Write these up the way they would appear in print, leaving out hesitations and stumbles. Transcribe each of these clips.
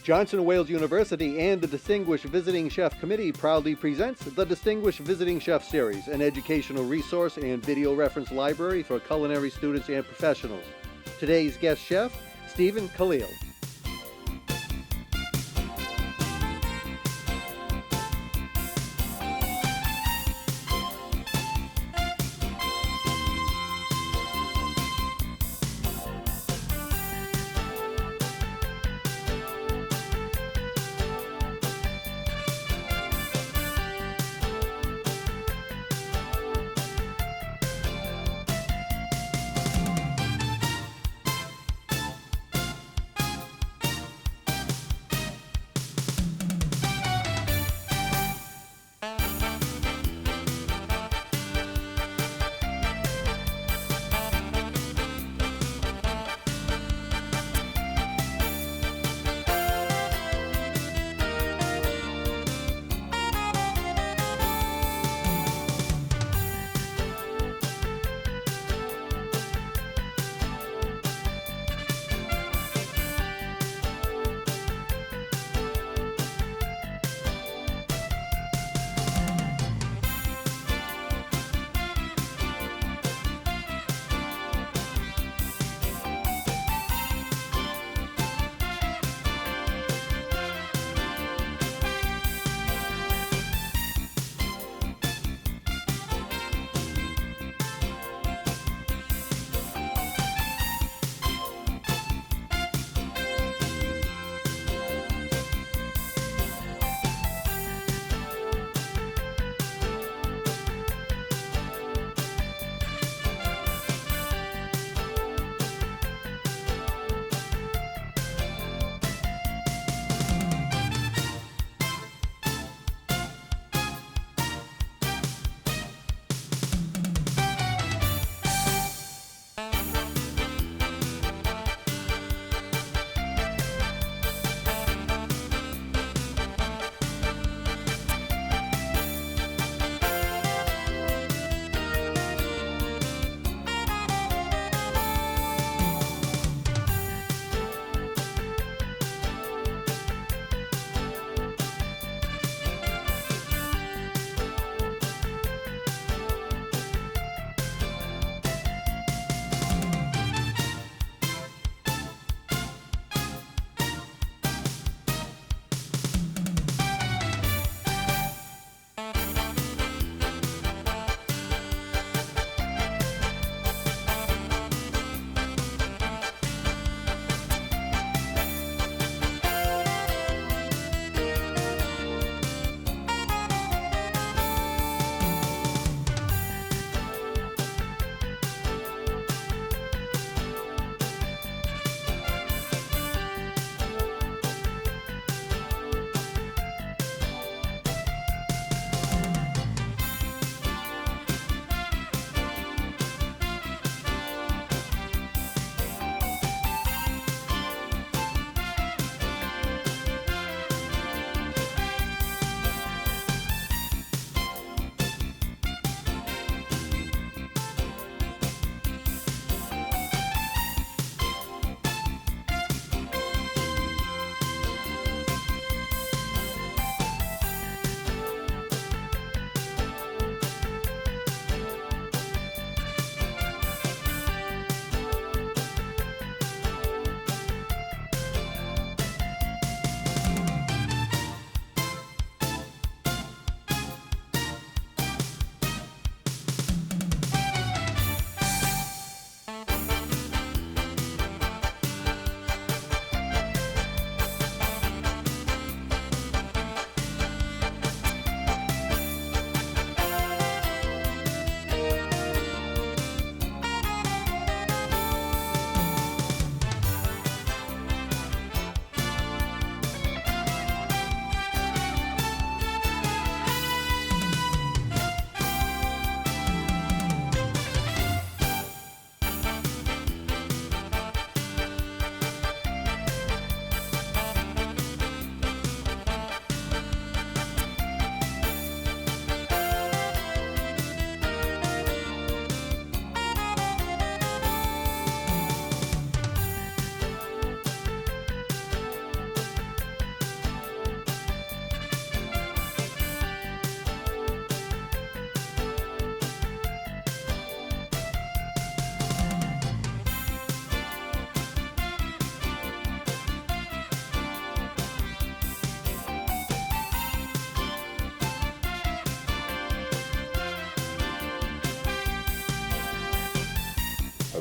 Johnson & Wales University and the Distinguished Visiting Chef Committee proudly presents the Distinguished Visiting Chef Series, an educational resource and video reference library for culinary students and professionals. Today's guest chef, Stephen Kalil.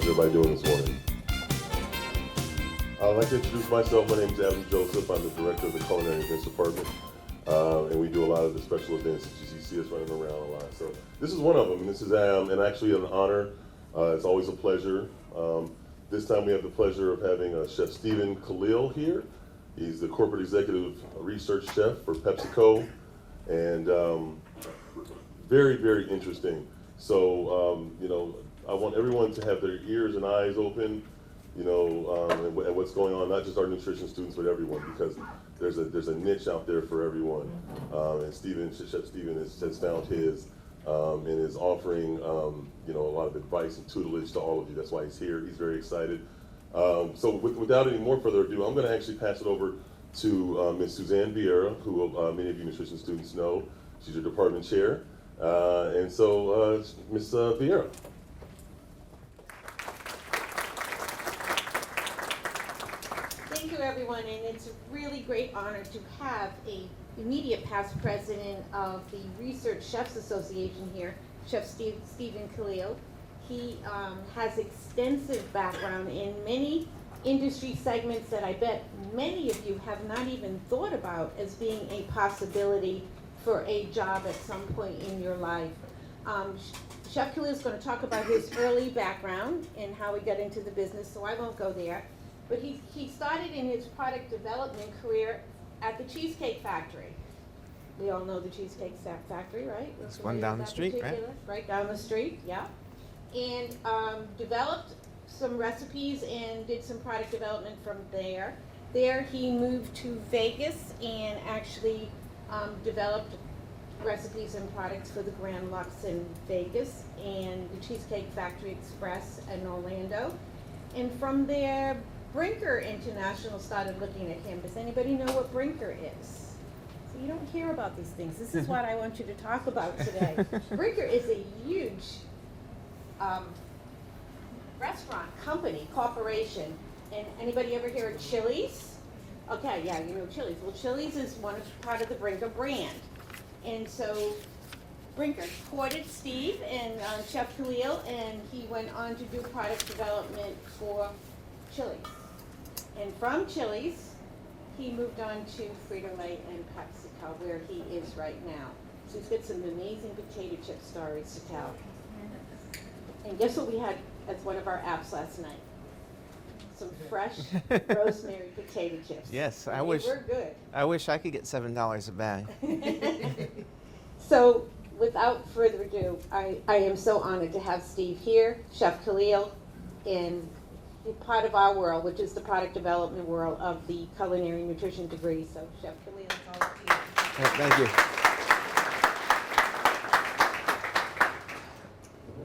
everybody doing this morning? I'd like to introduce myself. My name is Adam Joseph. I'm the director of the Culinary Events Department. And we do a lot of the special events that you see us running around a lot. So this is one of them. This is and actually an honor. It's always a pleasure. This time we have the pleasure of having Chef Stephen Kalil here. He's the corporate executive research chef for PepsiCo, and very, very interesting. So, I want everyone to have their ears and eyes open, at what's going on, not just our nutrition students, but everyone, because there's a niche out there for everyone. And Chef Stephen has found his, and is offering, a lot of advice and tutelage to all of you. That's why he's here. He's very excited. So without any more further ado, I'm going to actually pass it over to Ms. Suzanne Vieira, who many of you nutrition students know. She's your department chair. And so, Ms. Vieira. Thank you, everyone, and it's a really great honor to have a immediate past president of the Research Chefs Association here, Chef Stephen Kalil. He has extensive background in many industry segments that I bet many of you have not even thought about as being a possibility for a job at some point in your life. Chef Kalil is going to talk about his early background and how he got into the business, so I won't go there. But he started in his product development career at the Cheesecake Factory. We all know the Cheesecake Factory, right? It's one down the street, right? Right down the street, yeah. And developed some recipes and did some product development from there. There he moved to Vegas and actually developed recipes and products for the Grand Lux in Vegas and the Cheesecake Factory Express in Orlando. And from there, Brinker International started looking at him. Does anybody know what Brinker is? So you don't hear about these things. This is what I want you to talk about today. Brinker is a huge restaurant company, corporation. And anybody ever hear of Chili's? Okay, yeah, you know Chili's. Well, Chili's is part of the Brinker brand. And so Brinker courted Steve and Chef Kalil, and he went on to do product development for Chili's. And from Chili's, he moved on to Frito-Lay and PepsiCo, where he is right now. So he's got some amazing potato chip stories to tell. And guess what we had as one of our apps last night? Some fresh rosemary potato chips. Yes, They were good. I wish I could get $7 a bag. So, without further ado, I am so honored to have Steve here, Chef Kalil, in part of our world, which is the product development world of the culinary nutrition degree. So, Chef Kalil, it's all up to you. Thank you.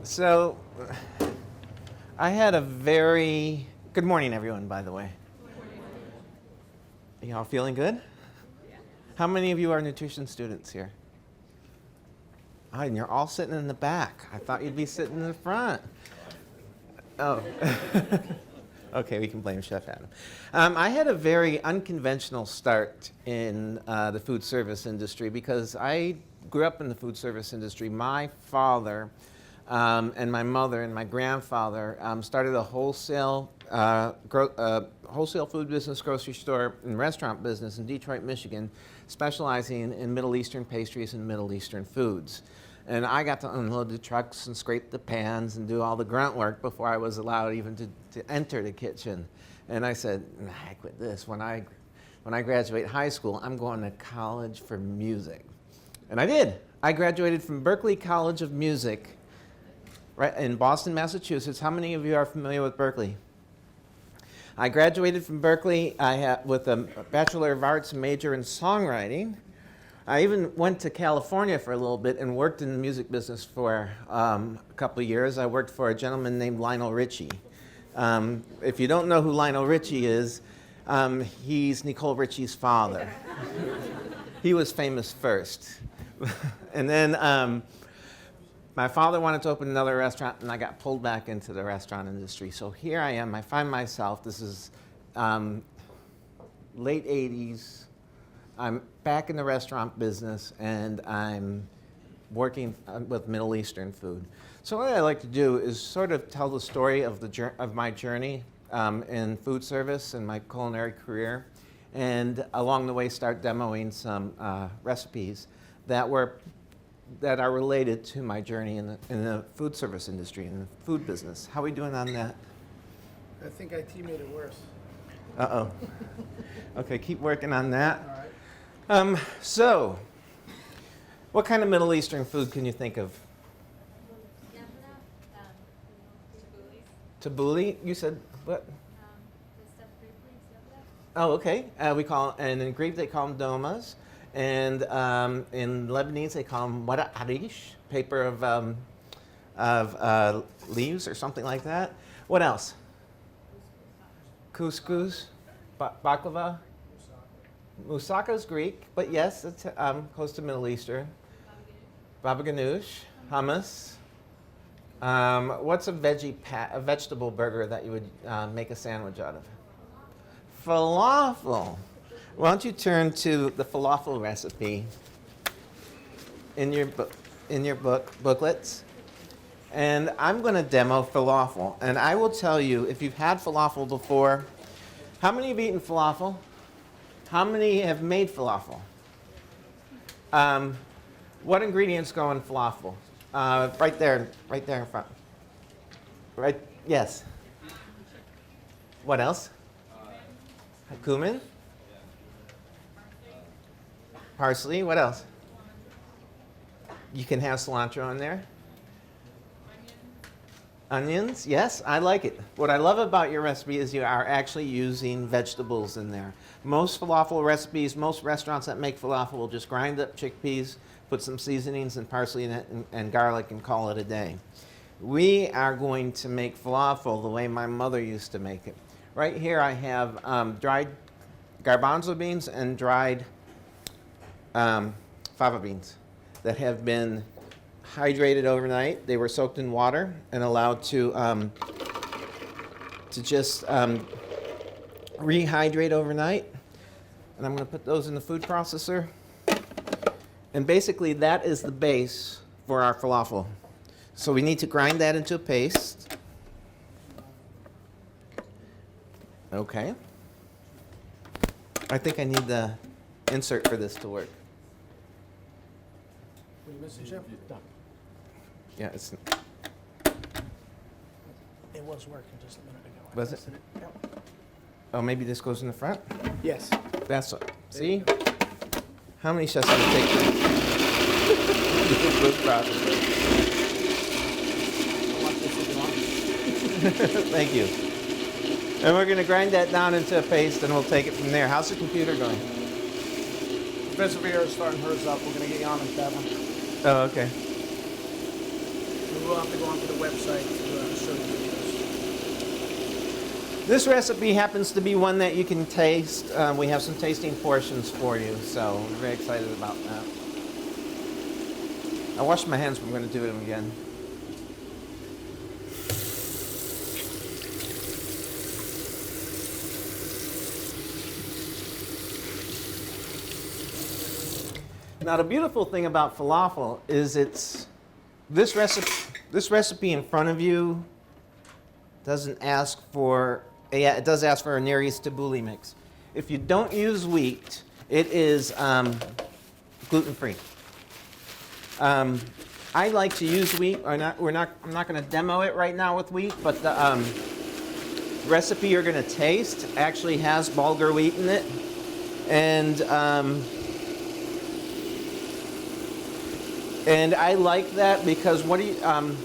So, I had a very good morning, everyone, by the way. Y'all feeling good? Yeah. How many of you are nutrition students here? Oh, and you're all sitting in the back. I thought you'd be sitting in the front. Oh. Okay, we can blame Chef Adam. I had a very unconventional start in the food service industry because I grew up in the food service industry. My father and my mother and my grandfather started a wholesale food business, grocery store, and restaurant business in Detroit, Michigan, specializing in Middle Eastern pastries and Middle Eastern foods. And I got to unload the trucks and scrape the pans and do all the grunt work before I was allowed even to enter the kitchen. And I said, heck with this. When I graduate high school, I'm going to college for music. And I did. I graduated from Berklee College of Music right in Boston, Massachusetts. How many of you are familiar with Berklee? I graduated from Berklee with a Bachelor of Arts major in songwriting. I even went to California for a little bit and worked in the music business for a couple of years. I worked for a gentleman named Lionel Richie. If you don't know who Lionel Richie is, he's Nicole Richie's father. He was famous first. And then my father wanted to open another restaurant, and I got pulled back into the restaurant industry. So here I am. I find myself, this is late 80s. I'm back in the restaurant business, and I'm working with Middle Eastern food. So what I like to do is sort of tell the story of of my journey in food service and my culinary career, and along the way start demoing some recipes that are related to my journey in the food service industry, in the food business. How are we doing on that? I think IT made it worse. Uh-oh. Okay, keep working on that. All right. So, what kind of Middle Eastern food can you think of? Tabbouleh? You said what? Oh, okay. We call, and in Greek they call them domas, and in Lebanese they call them wada arish, paper of leaves or something like that. What else? Couscous, baklava. Moussaka is Greek, but yes, it's close to Middle Eastern. Baba ganoush, hummus. What's a vegetable burger that you would make a sandwich out of? Falafel. Why don't you turn to the falafel recipe in your booklets? And I'm going to demo falafel. And I will tell you, if you've had falafel before, how many have eaten falafel? How many have made falafel? What ingredients go in falafel? Right there in front. Right, yes. What else? Cumin? Parsley, what else? You can have cilantro in there. Onions, yes, I like it. What I love about your recipe is you are actually using vegetables in there. Most falafel recipes, most restaurants that make falafel will just grind up chickpeas, put some seasonings and parsley in it and garlic and call it a day. We are going to make falafel the way my mother used to make it. Right here I have dried garbanzo beans and dried fava beans that have been hydrated overnight. They were soaked in water and allowed to just rehydrate overnight. And I'm going to put those in the food processor. And basically that is the base for our falafel. So we need to grind that into a paste. Okay. I think I need the insert for this to work. Were you missing, Chef? Yeah, it's. It was working just a minute ago. I Was it? tested Yep. Oh, maybe this goes in the front? Yes. That's see? How many chefs would it take to food processor? Watch this if you want. Thank you. And we're going to grind that down into a paste, and we'll take it from there. How's the computer going? Professor Vera is starting hers up. We're going to get you on with that one. Oh, okay. We will have to go onto the website to show you videos. This recipe happens to be one that you can taste. We have some tasting portions for you, so we're very excited about that. I washed my hands, but I'm going to do them again. Now the beautiful thing about falafel is this recipe in front of you doesn't ask for, yeah, it does ask for a Near East tabbouleh mix. If you don't use wheat, it is gluten-free. I like to use wheat. I'm not going to demo it right now with wheat, but the recipe you're going to taste actually has bulgur wheat in it, and I like that because what do you,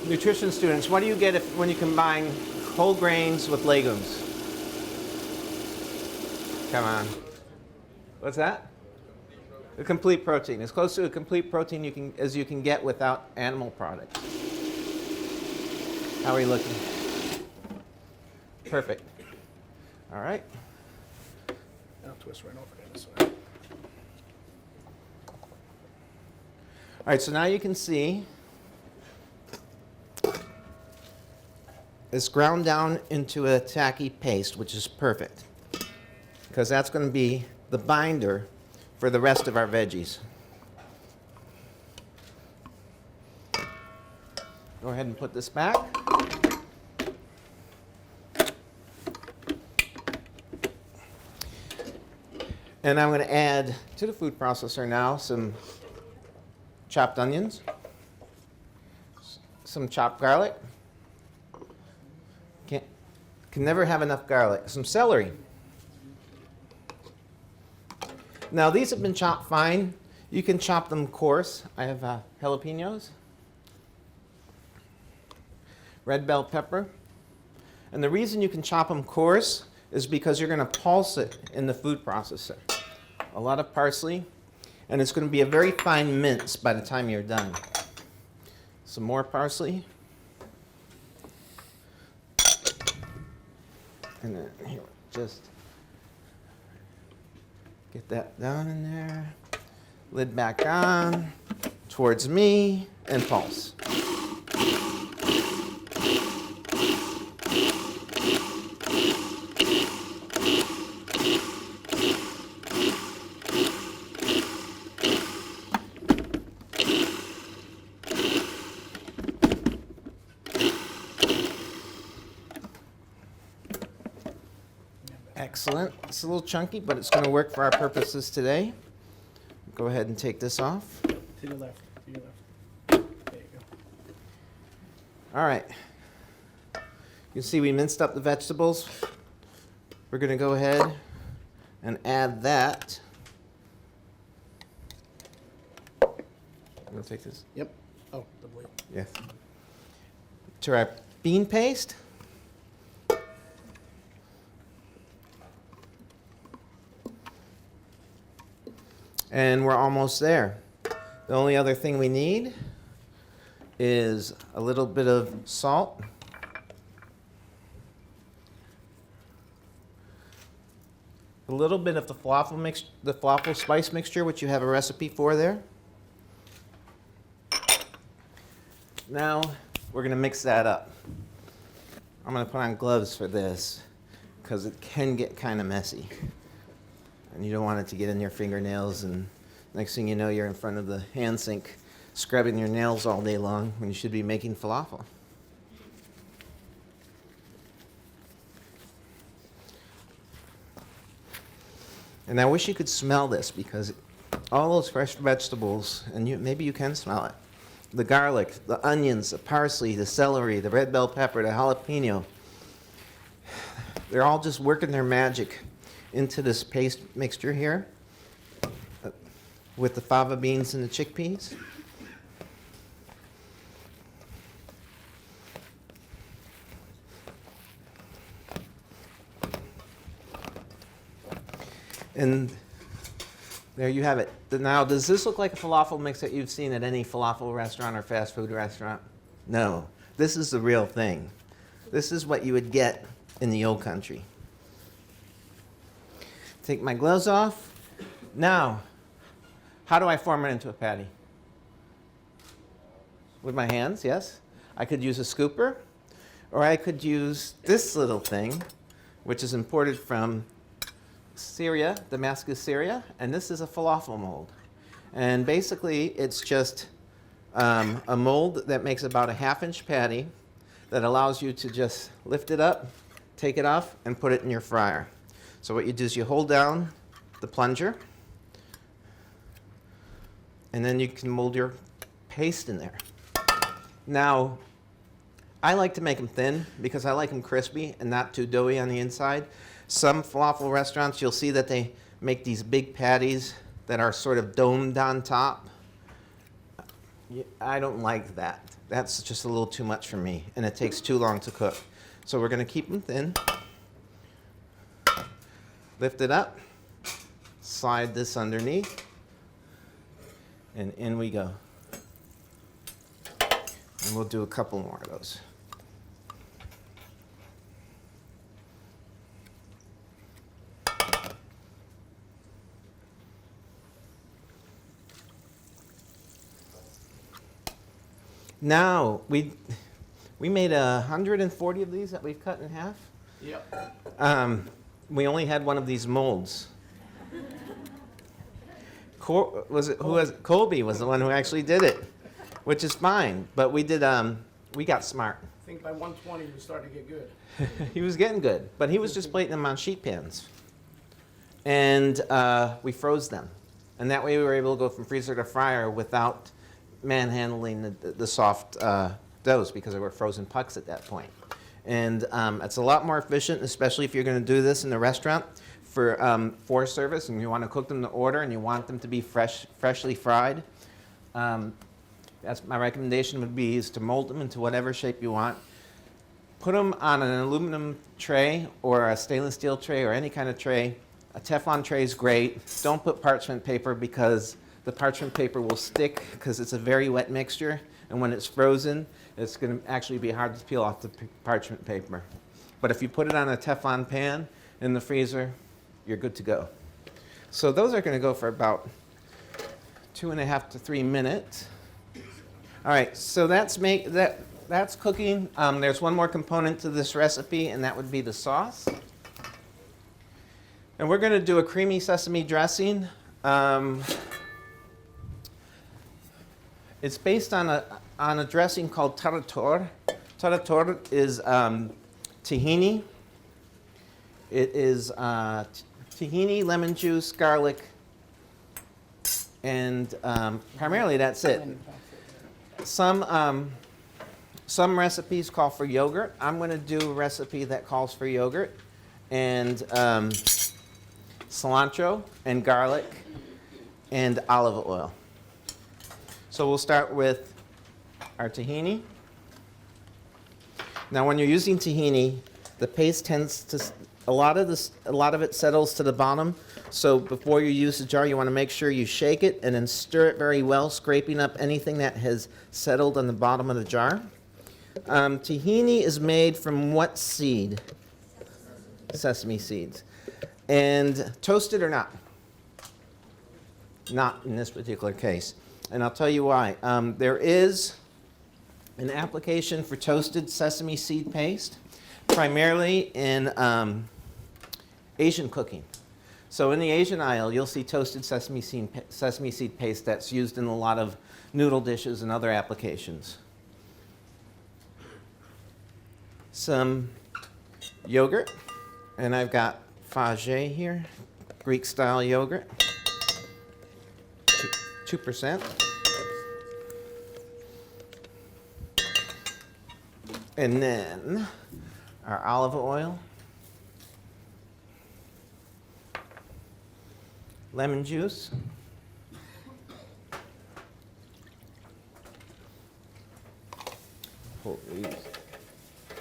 nutrition students, what do you get when you combine whole grains with legumes? Come on. What's that? A complete protein. As close to a complete protein as you can get without animal products. How are you looking? Perfect. All right. I'll twist right over there this way. All right, so now you can see it's ground down into a tacky paste, which is perfect because that's going to be the binder for the rest of our veggies. Go ahead and put this back. And I'm going to add to the food processor now some chopped onions, some chopped garlic. Can never have enough garlic. Some celery. Now these have been chopped fine. You can chop them coarse. I have jalapenos, red bell pepper. And the reason you can chop them coarse is because you're going to pulse it in the food processor. A lot of parsley, and it's going to be a very fine mince by the time you're done. Some more parsley. And then here, just get that down in there. Lid back on, towards me, and pulse. Excellent. It's a little chunky, but it's going to work for our purposes today. Go ahead and take this off. To your left. To your left. There you go. All right. You can see we minced up the vegetables. We're going to go ahead and add that. I'm going to take this. Yep. Oh, the blade. Yes. To our bean paste. And we're almost there. The only other thing we need is a little bit of salt. A little bit of the falafel spice mixture, which you have a recipe for there. Now we're going to mix that up. I'm going to put on gloves for this because it can get kind of messy. And you don't want it to get in your fingernails, and next thing you know, you're in front of the hand sink scrubbing your nails all day long when you should be making falafel. And I wish you could smell this, because all those fresh vegetables, and maybe you can smell it, the garlic, the onions, the parsley, the celery, the red bell pepper, the jalapeno, they're all just working their magic into this paste mixture here with the fava beans and the chickpeas. And there you have it. Now, does this look like a falafel mix that you've seen at any falafel restaurant or fast food restaurant? No. This is the real thing. This is what you would get in the old country. Take my gloves off. Now, how do I form it into a patty? With my hands, yes. I could use a scooper, or I could use this little thing, which is imported from Syria, Damascus, Syria, and this is a falafel mold. And basically, it's just a mold that makes about a half-inch patty that allows you to just lift it up, take it off, and put it in your fryer. So what you do is you hold down the plunger, and then you can mold your paste in there. Now, I like to make them thin because I like them crispy and not too doughy on the inside. Some falafel restaurants, you'll see that they make these big patties that are sort of domed on top. I don't like that. That's just a little too much for me, and it takes too long to cook. So we're going to keep them thin. Lift it up, slide this underneath, and in we go. And we'll do a couple more of those. Now, we made 140 of these that we've cut in half. Yep. We only had one of these molds. Colby was the one who actually did it, which is fine. But we did we got smart. I think by 120 we started to get good. He was getting good, but he was just plating them on sheet pans. And we froze them. And that way we were able to go from freezer to fryer without manhandling the soft doughs because they were frozen pucks at that point. And it's a lot more efficient, especially if you're going to do this in the restaurant for service and you want to cook them to order and you want them to be freshly fried. That's my recommendation would be is to mold them into whatever shape you want. Put them on an aluminum tray or a stainless steel tray or any kind of tray. A Teflon tray is great. Don't put parchment paper because the parchment paper will stick because it's a very wet mixture. And when it's frozen, it's going to actually be hard to peel off the parchment paper. But if you put it on a Teflon pan in the freezer, you're good to go. So those are going to go for about 2.5 to 3 minutes. All right, so that's cooking. There's one more component to this recipe, and that would be the sauce. And we're going to do a creamy sesame dressing. It's based on a dressing called tarator. Tarator is tahini. It is tahini, lemon juice, garlic, and primarily that's it. Some recipes call for yogurt. I'm going to do a recipe that calls for yogurt and cilantro and garlic and olive oil. So we'll start with our tahini. Now when you're using tahini, the paste tends to, a lot of it settles to the bottom. So before you use the jar, you want to make sure you shake it and then stir it very well, scraping up anything that has settled on the bottom of the jar. Tahini is made from what seed? Sesame seeds. And toasted or not? Not in this particular case. And I'll tell you why. There is an application for toasted sesame seed paste, primarily in Asian cooking. So in the Asian aisle, you'll see toasted sesame seed paste that's used in a lot of noodle dishes and other applications. Some yogurt, and I've got Fage here, Greek-style yogurt, 2%. And then our olive oil, lemon juice,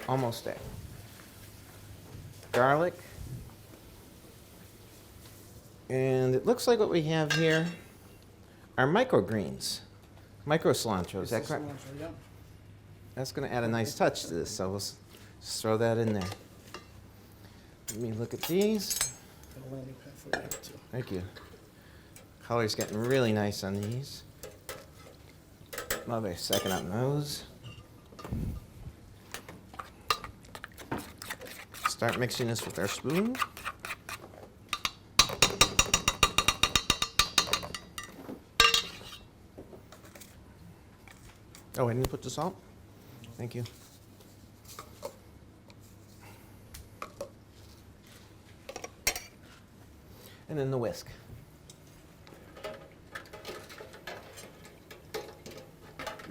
almost there, garlic, and it looks like what we have here are microgreens, micro cilantro. Is that correct? Cilantro, yeah. That's going to add a nice touch to this, so we'll just throw that in there. Let me look at these. Got a landing pad for you too. Thank you. Color's getting really nice on these. Another second on those. Start mixing this with our spoon. Oh, I didn't put the salt? Thank you. And then the whisk.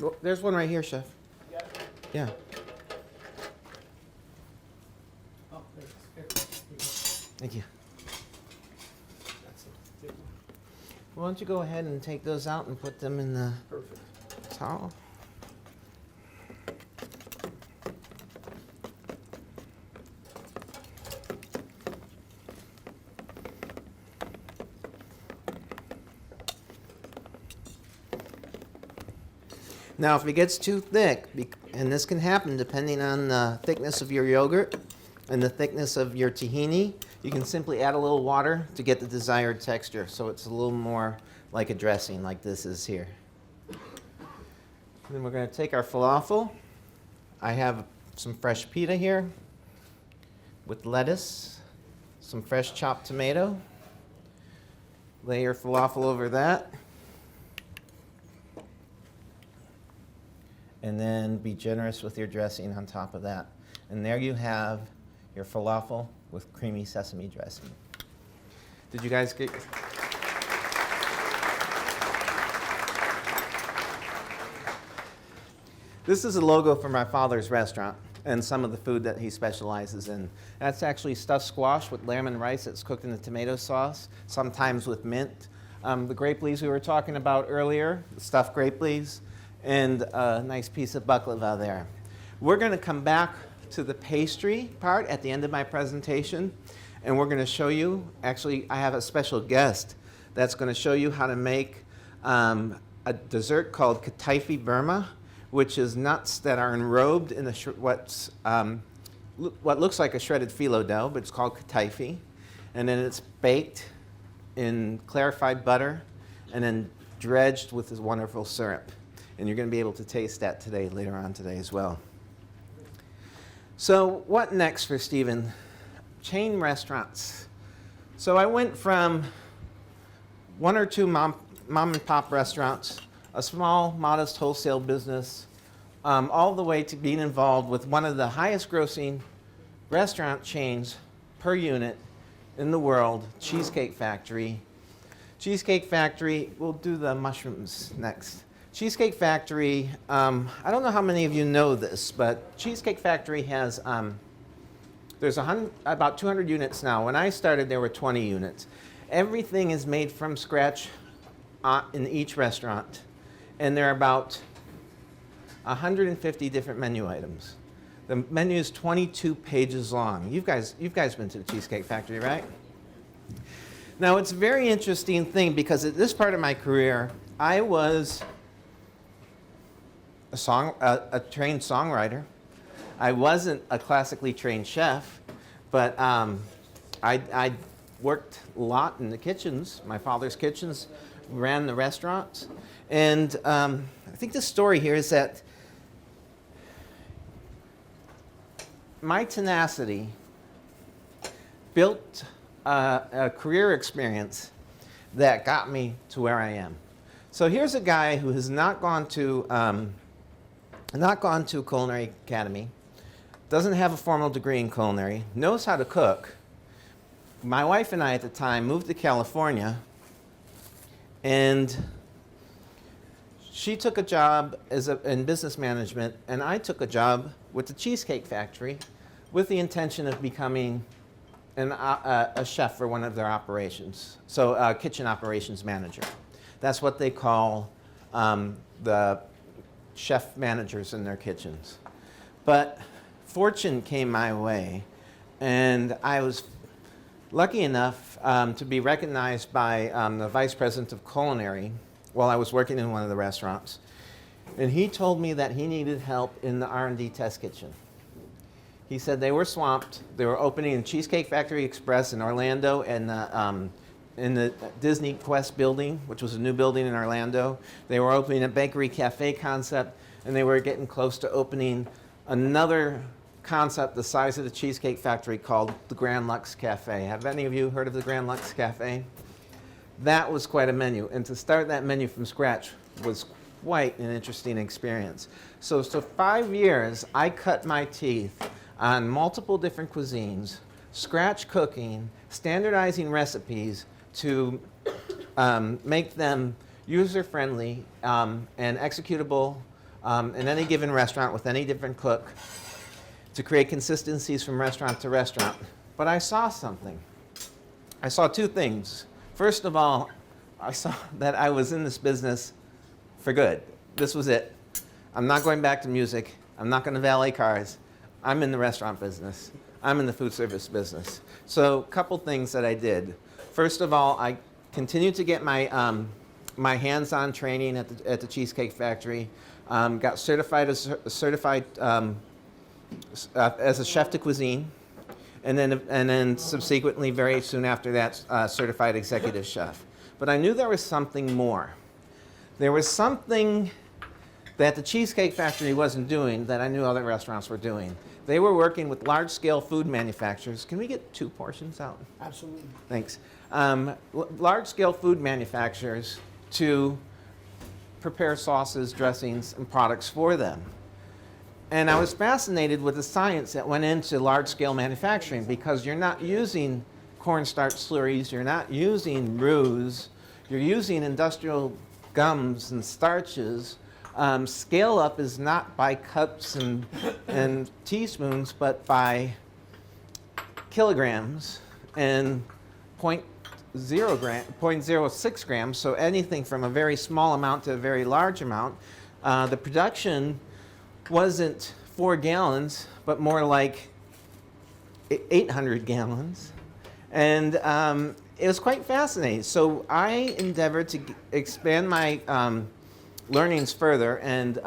Oh, there's one right here, Chef. Yeah. Yeah. Oh, there it is. Thank you. That's a big one. Why don't you go ahead and take those out and put them in the Perfect. towel? Now, if it gets too thick, and this can happen depending on the thickness of your yogurt and the thickness of your tahini, you can simply add a little water to get the desired texture, so it's a little more like a dressing, like this is here. Then we're going to take our falafel. I have some fresh pita here with lettuce, some fresh chopped tomato. Lay your falafel over that. and then be generous with your dressing on top of that. And there you have your falafel with creamy sesame dressing. Did you guys get... This is a logo for my father's restaurant and some of the food that he specializes in. That's actually stuffed squash with lamb and rice that's cooked in a tomato sauce, sometimes with mint. The grape leaves we were talking about earlier, stuffed grape leaves, and a nice piece of baklava there. We're going to come back to the pastry part at the end of my presentation, and we're going to show you, actually I have a special guest that's going to show you how to make a dessert called kataifi Burma, which is nuts that are enrobed in what looks like a shredded phyllo dough, but it's called kataifi. And then it's baked in clarified butter and then dredged with this wonderful syrup. And you're going to be able to taste that today, later on today as well. So what next for Stephen? Chain restaurants. So I went from 1 or 2 mom and pop restaurants, a small, modest wholesale business, all the way to being involved with one of the highest grossing restaurant chains per unit in the world, Cheesecake Factory. Cheesecake Factory, we'll do the mushrooms next. Cheesecake Factory, I don't know how many of you know this, but Cheesecake Factory has, there's about 200 units now. When I started, there were 20 units. Everything is made from scratch in each restaurant. And there are about 150 different menu items. The menu is 22 pages long. You've guys been to the Cheesecake Factory, right? Now, it's a very interesting thing because at this part of my career, I was a trained songwriter. I wasn't a classically trained chef, but I worked a lot in the kitchens, my father's kitchens, ran the restaurants. And I think the story here is that my tenacity built a career experience that got me to where I am. So here's a guy who has not gone to a culinary academy, doesn't have a formal degree in culinary, knows how to cook. My wife and I at the time moved to California, and she took a job in business management, and I took a job with the Cheesecake Factory with the intention of becoming a chef for one of their operations, so a kitchen operations manager. That's what they call the chef managers in their kitchens. But fortune came my way, and I was lucky enough to be recognized by the vice president of culinary while I was working in one of the restaurants. And he told me that he needed help in the R&D test kitchen. He said they were swamped. They were opening in Cheesecake Factory Express in Orlando and in the Disney Quest building, which was a new building in Orlando. They were opening a bakery cafe concept, and they were getting close to opening another concept the size of the Cheesecake Factory called the Grand Lux Cafe. Have any of you heard of the Grand Lux Cafe? That was quite a menu, and to start that menu from scratch was quite an interesting experience. So 5 years, I cut my teeth on multiple different cuisines, scratch cooking, standardizing recipes to make them user-friendly and executable in any given restaurant with any different cook to create consistencies from restaurant to restaurant. But I saw something. I saw 2 things. First of all, I saw that I was in this business for good. This was it. I'm not going back to music. I'm not going to valet cars. I'm in the restaurant business. I'm in the food service business. So a couple things that I did. First of all, I continued to get my, my hands-on training at the Cheesecake Factory. Got certified as a chef de cuisine, and then subsequently, very soon after that, certified executive chef. But I knew there was something more. There was something that the Cheesecake Factory wasn't doing that I knew other restaurants were doing. They were working with large-scale food manufacturers. Can we get 2 portions out? Absolutely. Thanks. Large-scale food manufacturers to prepare sauces, dressings, and products for them. And I was fascinated with the science that went into large-scale manufacturing, because you're not using cornstarch slurries, you're not using roux, you're using industrial gums and starches. Scale up is not by cups and teaspoons, but by kilograms and 0.06 grams, so anything from a very small amount to a very large amount. The production wasn't 4 gallons, but more like 800 gallons. And it was quite fascinating. So I endeavored to expand my learnings further. And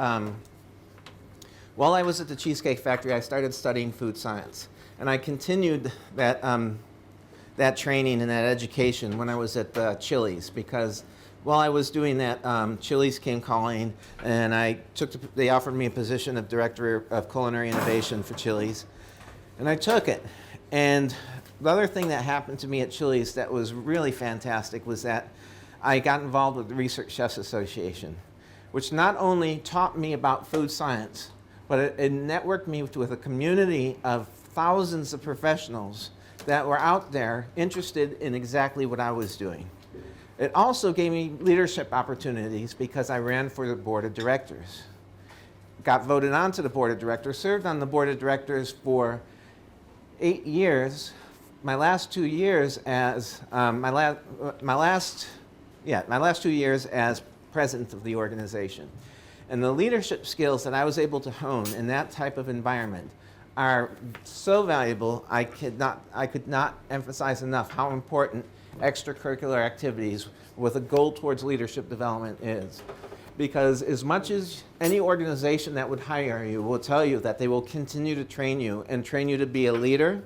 while I was at the Cheesecake Factory, I started studying food science. And I continued that, that training and that education when I was at Chili's, because while I was doing that, Chili's came calling, and they offered me a position of Director of Culinary Innovation for Chili's, and I took it. And the other thing that happened to me at Chili's that was really fantastic was that I got involved with the Research Chefs Association, which not only taught me about food science, but it networked me with a community of thousands of professionals that were out there interested in exactly what I was doing. It also gave me leadership opportunities because I ran for the board of directors. Got voted onto the board of directors, served on the board of directors for 8 years. My last 2 years as my last 2 years as president of the organization. And the leadership skills that I was able to hone in that type of environment are so valuable. I could not emphasize enough how important extracurricular activities with a goal towards leadership development is. Because as much as any organization that would hire you will tell you that they will continue to train you and train you to be a leader,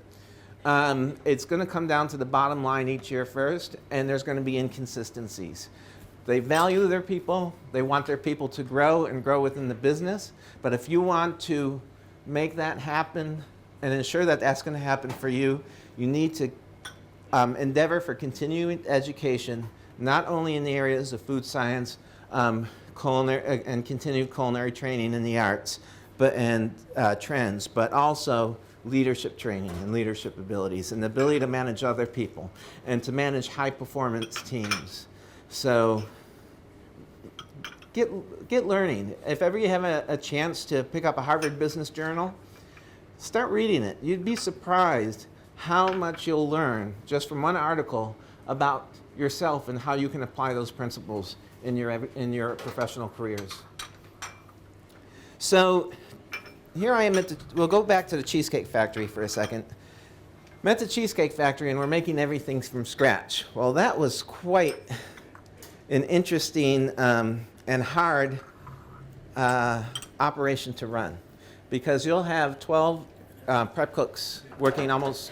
it's going to come down to the bottom line each year first, and there's going to be inconsistencies. They value their people, they want their people to grow and grow within the business, but if you want to make that happen and ensure that that's going to happen for you, you need to endeavor for continuing education, not only in the areas of food science, culinary, and continued culinary training in the arts, and trends, but also leadership training and leadership abilities and the ability to manage other people and to manage high performance teams. So get learning. If ever you have a chance to pick up a Harvard Business Journal, start reading it. You'd be surprised how much you'll learn just from one article about yourself and how you can apply those principles in your professional careers. So here I am we'll go back to the Cheesecake Factory for a second. I'm at the Cheesecake Factory and we're making everything from scratch. Well, that was quite an interesting and hard operation to run, because you'll have 12 prep cooks working almost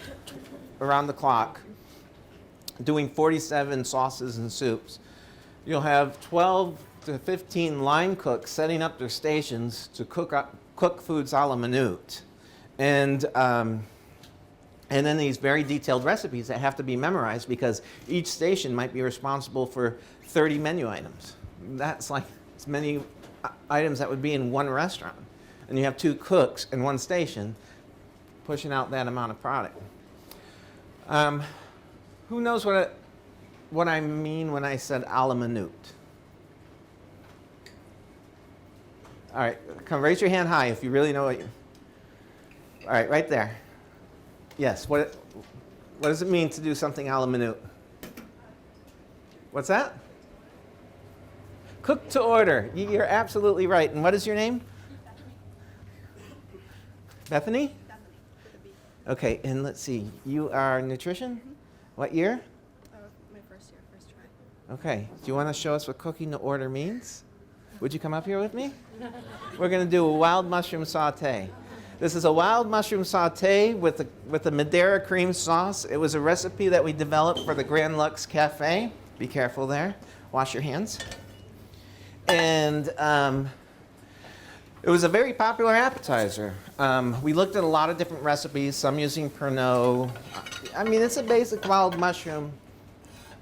around the clock, doing 47 sauces and soups. You'll have 12 to 15 line cooks setting up their stations to cook foods a la minute. And then these very detailed recipes that have to be memorized, because each station might be responsible for 30 menu items. That's like as many items that would be in one restaurant. And you have 2 cooks in one station pushing out that amount of product. Who knows what I mean when I said a la minute? All right, raise your hand high if you really know what you... All right, right there. Yes, what does it mean to do something a la minute? What's that? Cook to order. You're absolutely right. And what is your name? Bethany? Okay, and let's see. You are nutrition? What year? My first year, first try. Okay. Do you want to show us what cooking to order means? Would you come up here with me? We're going to do a wild mushroom saute. This is a wild mushroom saute with a Madeira cream sauce. It was a recipe that we developed for the Grand Lux Cafe. Be careful there. Wash your hands. And it was a very popular appetizer. We looked at a lot of different recipes, some using Pernod. I mean, it's a basic wild mushroom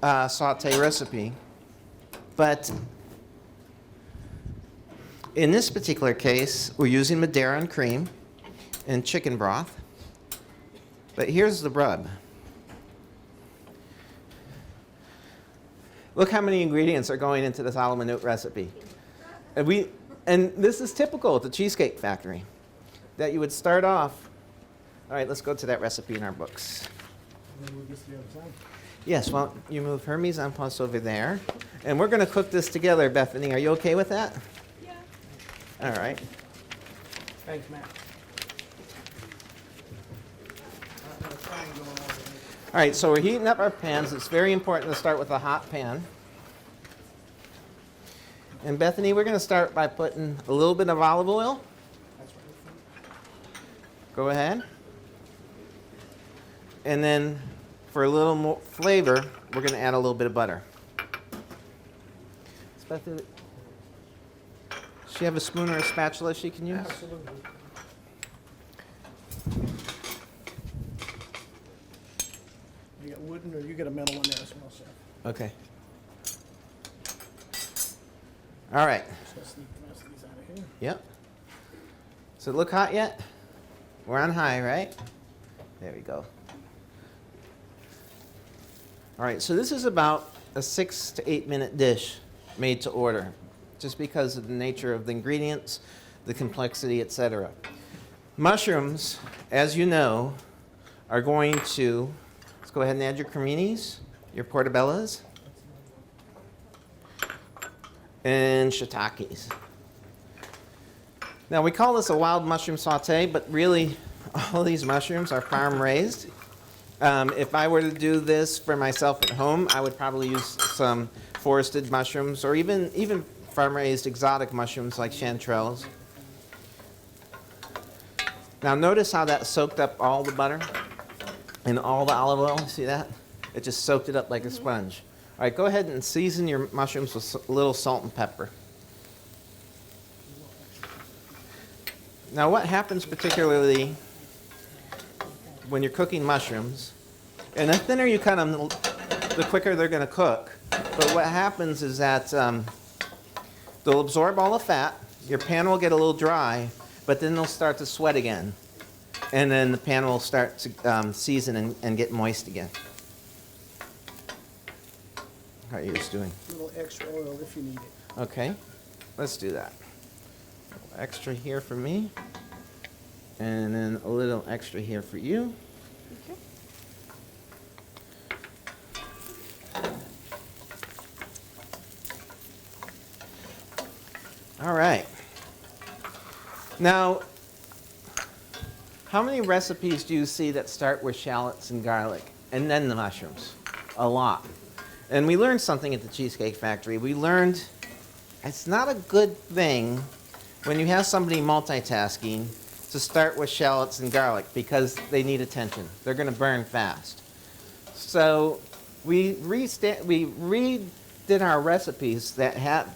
saute recipe. But In this particular case, we're using Madeira and cream and chicken broth. But here's the rub. Look how many ingredients are going into this a la minute recipe. And this is typical at the Cheesecake Factory, that you would start off. All right, let's go to that recipe in our books. Yes, well, you move her mise en place over there. And we're going to cook this together, Bethany. Are you okay with that? Yeah. All right. Thanks, Matt. All right, so we're heating up our pans. It's very important to start with a hot pan. And Bethany, we're going to start by putting a little bit of olive oil. Go ahead. And then for a little more flavor, we're going to add a little bit of butter. Bethany, does she have a spoon or a spatula she can use? Absolutely. You got wooden or you got a metal one there as well, sir. Okay. All right. Just sneak the rest of these out of here. Yep. Does it look hot yet? We're on high, right? There we go. All right, so this is about a 6 to 8 minute dish made to order, just because of the nature of the ingredients, the complexity, etc. Mushrooms, as you know, are going to, let's go ahead and add your creminis, your portobellas, and shiitakes. Now, we call this a wild mushroom saute, but really, all these mushrooms are farm raised. If I were to do this for myself at home, I would probably use some forested mushrooms or even farm raised exotic mushrooms like chanterelles. Now, notice how that soaked up all the butter and all the olive oil. See that? It just soaked it up like a sponge. All right, go ahead and season your mushrooms with a little salt and pepper. Now, what happens particularly when you're cooking mushrooms, and the thinner you cut them, the quicker they're going to cook. But what happens is that they'll absorb all the fat, your pan will get a little dry, but then they'll start to sweat again. And then the pan will start to season and get moist again. How are you just doing? A little extra oil if you need it. Okay, let's do that. A little extra here for me, and then a little extra here for you. Okay. All right. Now, how many recipes do you see that start with shallots and garlic and then the mushrooms? A lot. And we learned something at the Cheesecake Factory. We learned it's not a good thing when you have somebody multitasking to start with shallots and garlic because they need attention. They're going to burn fast. So we redid our recipes that had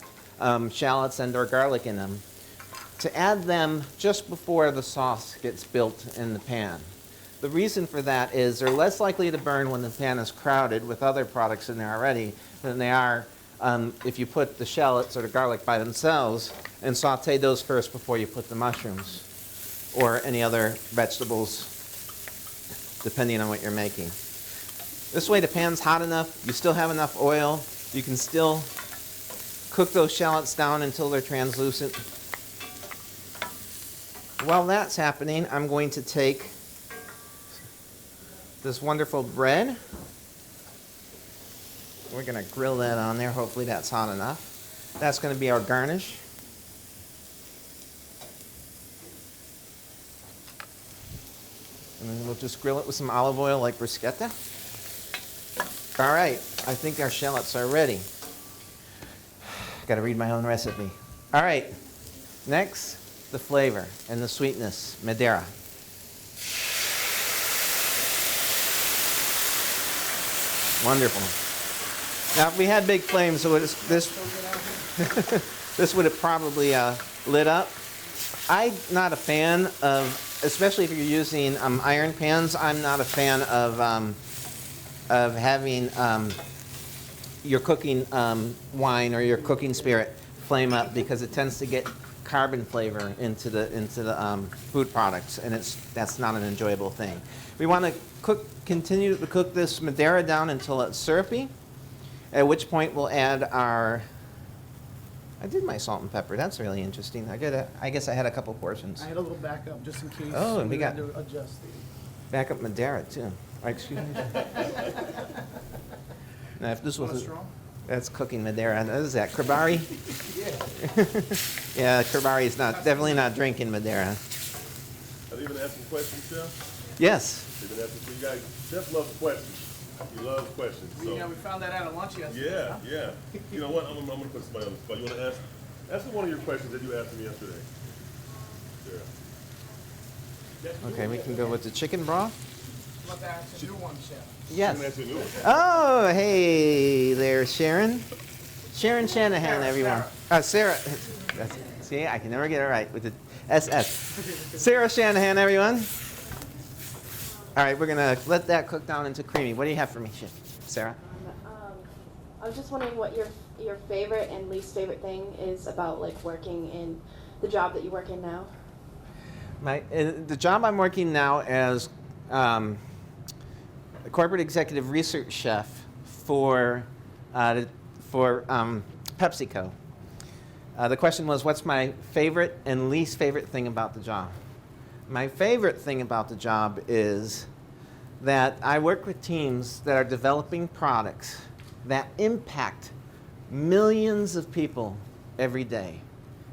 shallots and or garlic in them to add them just before the sauce gets built in the pan. The reason for that is they're less likely to burn when the pan is crowded with other products in there already than they are if you put the shallots or the garlic by themselves and saute those first before you put the mushrooms or any other vegetables, depending on what you're making. This way the pan's hot enough, you still have enough oil, you can still cook those shallots down until they're translucent. While that's happening, I'm going to take this wonderful bread. We're going to grill that on there. Hopefully that's hot enough. That's going to be our garnish. And then we'll just grill it with some olive oil like bruschetta. All right, I think our shallots are ready. Got to read my own recipe. All right, next, the flavor and the sweetness, Madeira. Wonderful. Now, if we had big flames, so this would have probably lit up. I'm not a fan of, especially if you're using iron pans, I'm not a fan of having your cooking wine or your cooking spirit flame up because it tends to get carbon flavor into the food products, and that's not an enjoyable thing. We want to continue to cook this Madeira down until it's syrupy, at which point we'll add our. I did my salt and pepper. That's really interesting. I guess I had a couple portions. I had a little backup just in case. Oh, and we got had to adjust the. backup Madeira too. Oh, excuse me. Now, if this was that's cooking Madeira. What is that? Kribari? Yeah. Yeah, Kribari is definitely not drinking Madeira. Have you been asking questions, Chef? Yes. They've been asking. You guys, Chef loves questions. He loves questions. So. We found that out at lunch yesterday. Yeah. You know what? I'm gonna put somebody on the spot. You want to ask me one of your questions that you asked me yesterday? Sure. Okay, we can go with the chicken broth. About to ask a new one, Chef. Yes. I'm gonna ask you a new one. Oh, hey there, Sharon. Sharon Shanahan, everyone. Sarah. See, I can never get it right with the SS. Sarah Shanahan, everyone. All right, we're going to let that cook down into creamy. What do you have for me, Sarah? I was just wondering what your favorite and least favorite thing is about like working in the job that you work in now. The job I'm working now as a corporate executive research chef for PepsiCo. The question was, what's my favorite and least favorite thing about the job? My favorite thing about the job is that I work with teams that are developing products that impact millions of people every day.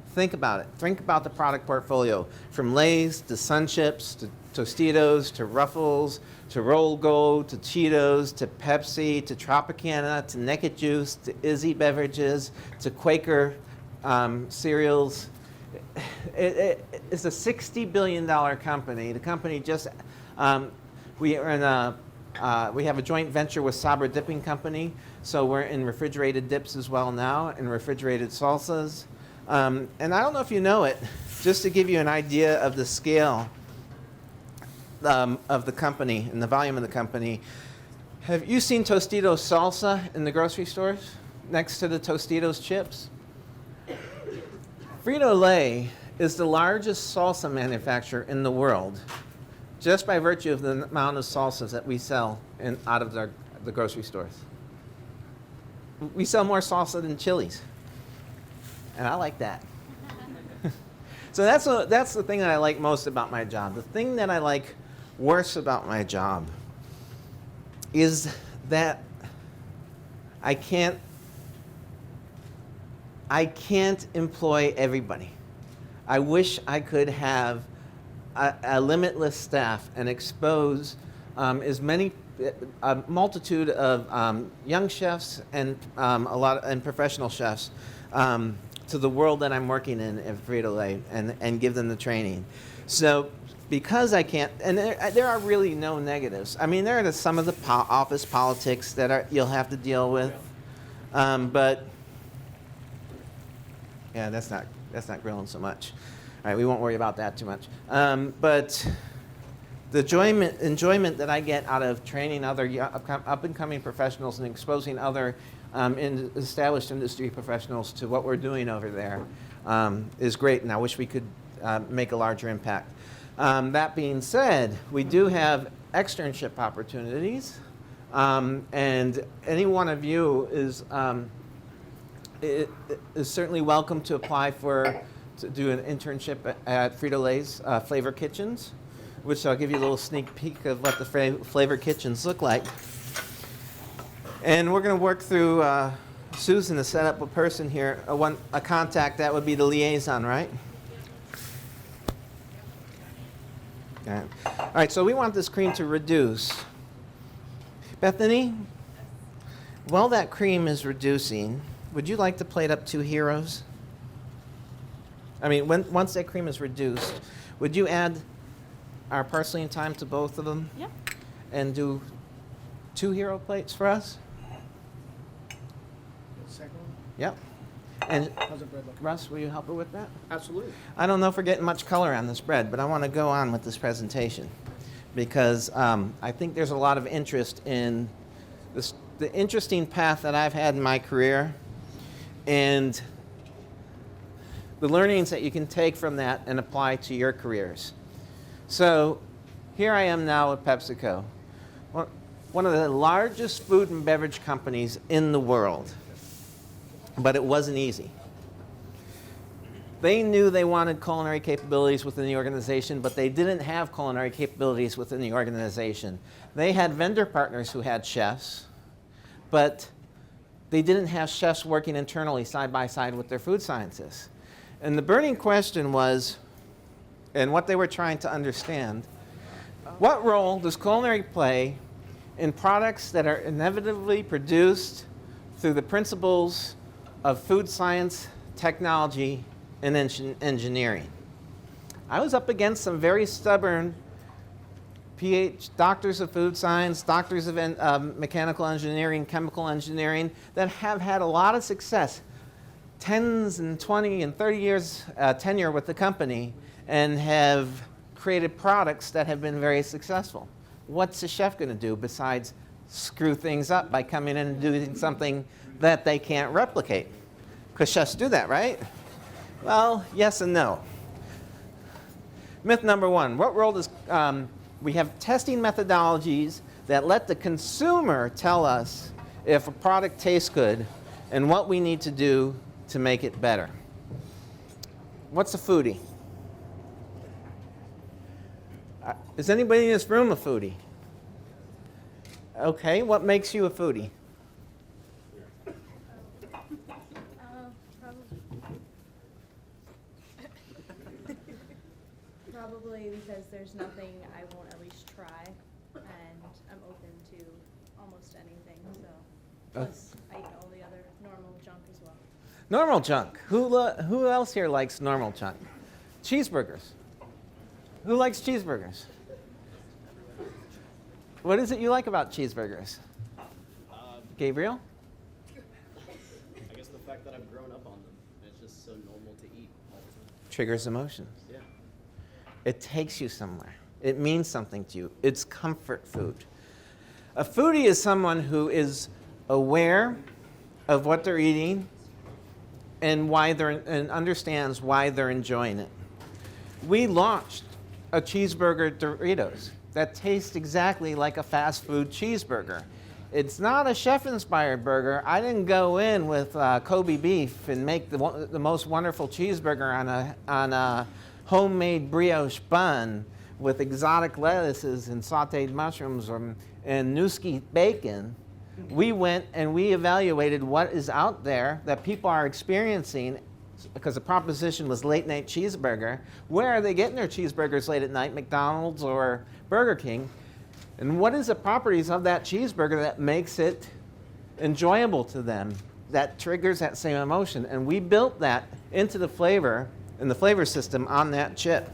Think about it. Think about the product portfolio, from Lay's to Sun Chips to Tostitos to Ruffles to Roll Gold to Cheetos to Pepsi to Tropicana to Naked Juice to Izzy Beverages to Quaker cereals. It's a $60 billion company. The company just, we have a joint venture with Sabra Dipping Company, so we're in refrigerated dips as well now, and refrigerated salsas. And I don't know if you know it, just to give you an idea of the scale of the company and the volume of the company. Have you seen Tostitos salsa in the grocery stores next to the Tostitos chips? Frito-Lay is the largest salsa manufacturer in the world, just by virtue of the amount of salsas that we sell out of the grocery stores. We sell more salsa than Chili's, and I like that. So that's the thing that I like most about my job. The thing that I like worse about my job is that I can't employ everybody. I wish I could have a limitless staff and expose a multitude of young chefs and and professional chefs to the world that I'm working in at Frito-Lay and give them the training. So because I can't, and there are really no negatives. I mean, there are some of the office politics that you'll have to deal with, but yeah, that's not grilling so much. All right, we won't worry about that too much. But the enjoyment that I get out of training other up-and-coming professionals and exposing other established industry professionals to what we're doing over there is great, and I wish we could make a larger impact. That being said, we do have externship opportunities, and any one of you is certainly welcome to apply to do an internship at Frito-Lay's Flavor Kitchens, which I'll give you a little sneak peek of what the Flavor Kitchens look like. And we're going to work through Susan to set up a person here, a contact. That would be the liaison, right? Okay. All right, so we want this cream to reduce. Bethany, while that cream is reducing, would you like to plate up 2 heroes? I mean, once that cream is reduced, would you add our parsley and thyme to both of them? Yeah. And do 2 hero plates for us? Second one? Yep. And How's the bread look? Russ, will you help her with that? Absolutely. I don't know if we're getting much color on this bread, but I want to go on with this presentation because I think there's a lot of interest in the interesting path that I've had in my career. And the learnings that you can take from that and apply to your careers. So here I am now at PepsiCo, one of the largest food and beverage companies in the world. But it wasn't easy. They knew they wanted culinary capabilities within the organization, but they didn't have culinary capabilities within the organization. They had vendor partners who had chefs, but they didn't have chefs working internally side by side with their food scientists. And the burning question was, and what they were trying to understand, what role does culinary play in products that are inevitably produced through the principles of food science, technology, and engineering? I was up against some very stubborn doctors of food science, doctors of mechanical engineering, chemical engineering, that have had a lot of success, 10 and 20 and 30 years tenure with the company, and have created products that have been very successful. What's a chef going to do besides screw things up by coming in and doing something that they can't replicate? Because chefs do that, right? Well, yes and no. Myth number one, what role does, we have testing methodologies that let the consumer tell us if a product tastes good and what we need to do to make it better. What's a foodie? Is anybody in this room a foodie? Okay, what makes you a foodie? Probably because there's nothing I won't at least try, and I'm open to almost anything, so. Plus, I eat all the other normal junk as well. Normal junk. Who else here likes normal junk? Cheeseburgers. Who likes cheeseburgers? What is it you like about cheeseburgers? Gabriel? I guess the fact that I've grown up on them. It's just so normal to eat all the time. Triggers emotions. Yeah. It takes you somewhere. It means something to you. It's comfort food. A foodie is someone who is aware of what they're eating and understands why they're enjoying it. We launched a cheeseburger Doritos that tastes exactly like a fast food cheeseburger. It's not a chef-inspired burger. I didn't go in with Kobe beef and make the most wonderful cheeseburger on a homemade brioche bun with exotic lettuces and sauteed mushrooms and Newski bacon. We went and we evaluated what is out there that people are experiencing, because the proposition was late night cheeseburger. Where are they getting their cheeseburgers late at night, McDonald's or Burger King? And what is the properties of that cheeseburger that makes it enjoyable to them, that triggers that same emotion? And we built that into the flavor and the flavor system on that chip.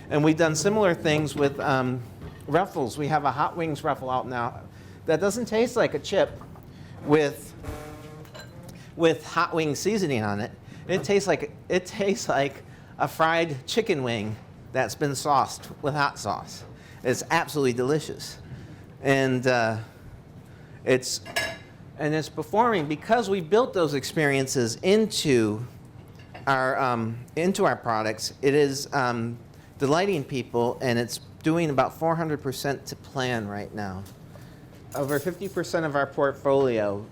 And we've done similar things with Ruffles. We have a hot wings Ruffle out now that doesn't taste like a chip with hot wing seasoning on it. It tastes like a fried chicken wing that's been sauced with hot sauce. It's absolutely delicious, and it's performing because we built those experiences into our products. It is delighting people, and it's doing about 400% to plan right now. Over 50% of our portfolio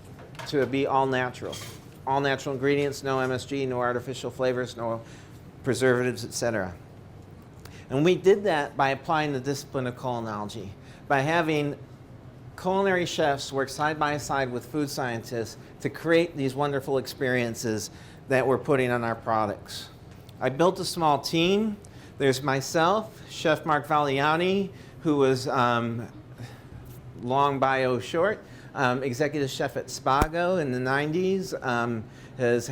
to be all natural ingredients, no MSG, no artificial flavors, no preservatives, etc. And we did that by applying the discipline of culinology, by having culinary chefs work side by side with food scientists to create these wonderful experiences that we're putting on our products. I built a small team. There's myself, Chef Mark Valiani, who was long bio short, executive chef at Spago in the 90s, has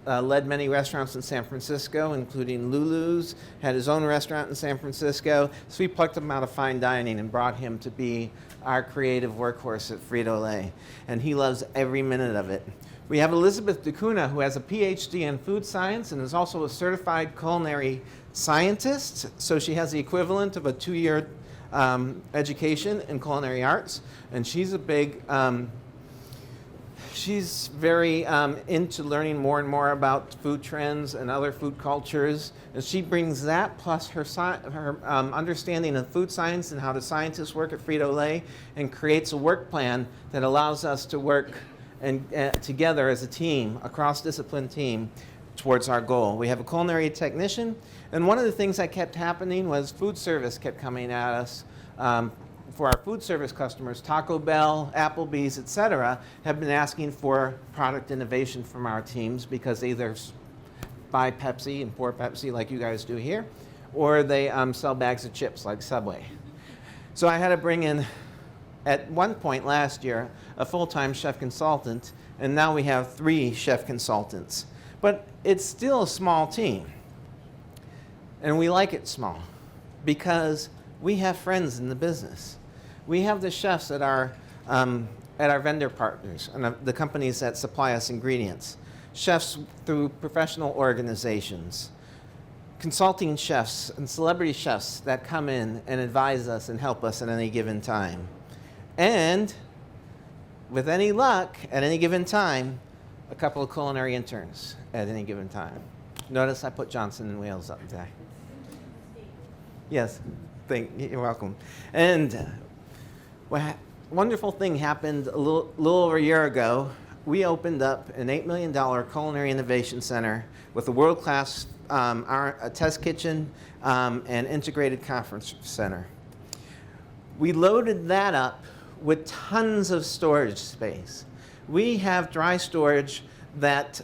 led many restaurants in San Francisco, including Lulu's, had his own restaurant in San Francisco. So we plucked him out of fine dining and brought him to be our creative workhorse at Frito-Lay. And he loves every minute of it. We have Elizabeth DeCuna, who has a PhD in food science and is also a certified culinary scientist. So she has the equivalent of a 2-year education in culinary arts. And she's a big she's very into learning more and more about food trends and other food cultures. And she brings that plus her understanding of food science and how the scientists work at Frito-Lay, and creates a work plan that allows us to work together as a team, a cross-discipline team, towards our goal. We have a culinary technician, and one of the things that kept happening was food service kept coming at us. For our food service customers, Taco Bell, Applebee's, etc., have been asking for product innovation from our teams because they either buy Pepsi and pour Pepsi like you guys do here, or they sell bags of chips like Subway. So I had to bring in, at one point last year, a full-time chef consultant, and now we have 3 chef consultants. But it's still a small team, and we like it small because we have friends in the business. We have the chefs at our vendor partners and the companies that supply us ingredients, chefs through professional organizations, consulting chefs and celebrity chefs that come in and advise us and help us at any given time. And with any luck, at any given time, a couple of culinary interns at any given time. Notice I put Johnson and Wales up there. Yes, you're welcome. And wonderful thing happened a little over a year ago. We opened up an $8 million culinary innovation center with a world-class test kitchen and integrated conference center. We loaded that up with tons of storage space. We have dry storage that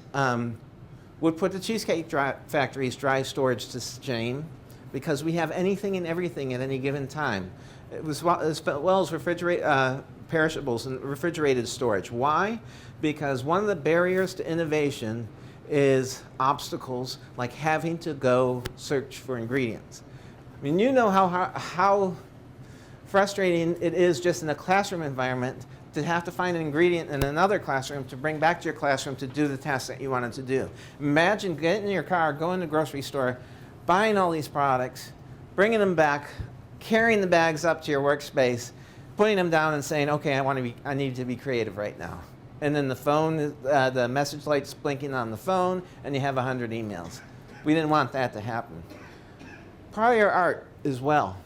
would put the Cheesecake Factory's dry storage to shame, because we have anything and everything at any given time, as well as perishables and refrigerated storage. Why? Because one of the barriers to innovation is obstacles like having to go search for ingredients. I mean, you know how frustrating it is just in a classroom environment to have to find an ingredient in another classroom to bring back to your classroom to do the task that you wanted to do. Imagine getting in your car, going to the grocery store, buying all these products, bringing them back, carrying the bags up to your workspace, putting them down and saying, okay, I need to be creative right now. And then the phone, the message light's blinking on the phone, and you have 100 emails. We didn't want that to happen. Prior art as well.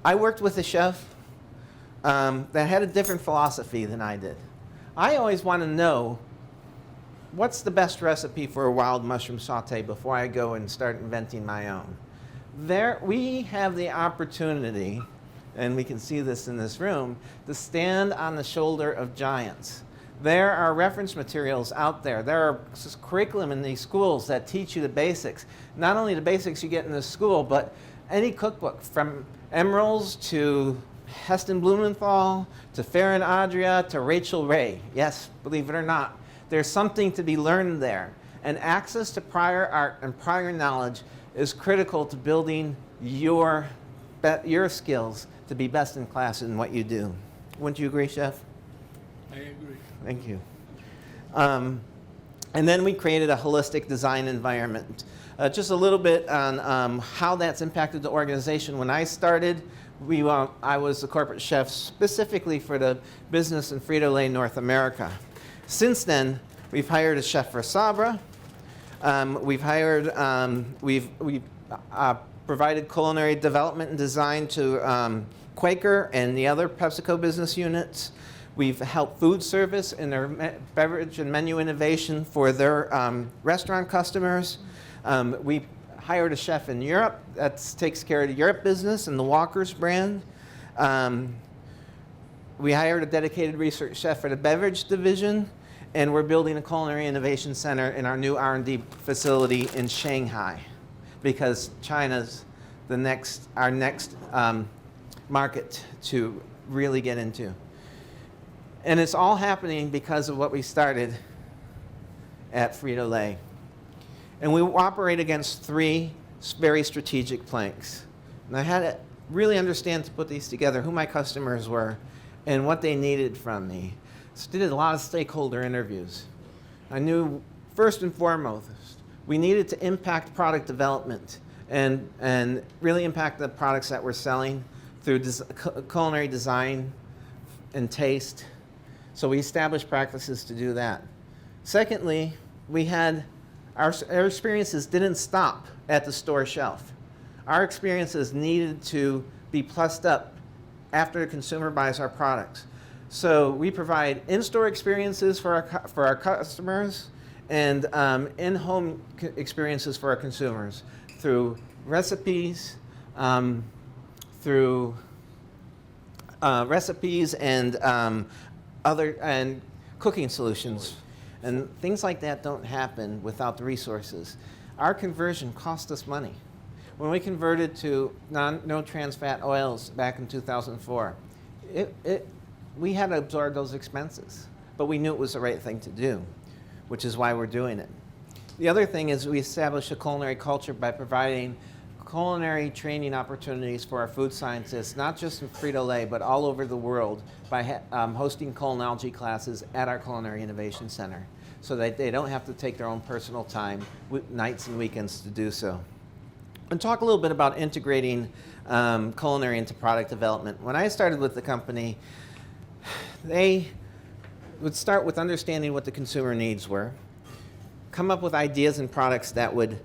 I worked with a chef that had a different philosophy than I did. I always want to know what's the best recipe for a wild mushroom saute before I go and start inventing my own. We have the opportunity, and we can see this in this room, to stand on the shoulder of giants. There are reference materials out there. There are curriculum in these schools that teach you the basics. Not only the basics you get in this school, but any cookbook, from Emerald's to Heston Blumenthal to Farron Adria to Rachel Ray. Yes, believe it or not, there's something to be learned there. And access to prior art and prior knowledge is critical to building your skills to be best in class in what you do. Wouldn't you agree, Chef? I agree. Thank you. And then we created a holistic design environment. Just a little bit on how that's impacted the organization. When I started, I was the corporate chef specifically for the business in Frito-Lay North America. Since then, we've hired a chef for Sabra. We've provided culinary development and design to Quaker and the other PepsiCo business units. We've helped food service in their beverage and menu innovation for their restaurant customers. We hired a chef in Europe that takes care of the Europe business and the Walker's brand. We hired a dedicated research chef for the beverage division, and we're building a culinary innovation center in our new R&D facility in Shanghai, because China's our next market to really get into. And it's all happening because of what we started at Frito-Lay. And we operate against 3 very strategic planks. And I had to really understand to put these together, who my customers were and what they needed from me. So I did a lot of stakeholder interviews. I knew, first and foremost, we needed to impact product development and really impact the products that we're selling through culinary design and taste. So we established practices to do that. Secondly, we had our experiences didn't stop at the store shelf. Our experiences needed to be plussed up after the consumer buys our products. So we provide in-store experiences for our customers and in-home experiences for our consumers through recipes, and cooking solutions. And things like that don't happen without the resources. Our conversion cost us money. When we converted to no trans fat oils back in 2004, we had to absorb those expenses, but we knew it was the right thing to do, which is why we're doing it. The other thing is we established a culinary culture by providing culinary training opportunities for our food scientists, not just in Frito-Lay, but all over the world by hosting culinology classes at our Culinary Innovation Center so that they don't have to take their own personal time, nights and weekends to do so. And talk a little bit about integrating culinary into product development. When I started with the company, they would start with understanding what the consumer needs were, come up with ideas and products that would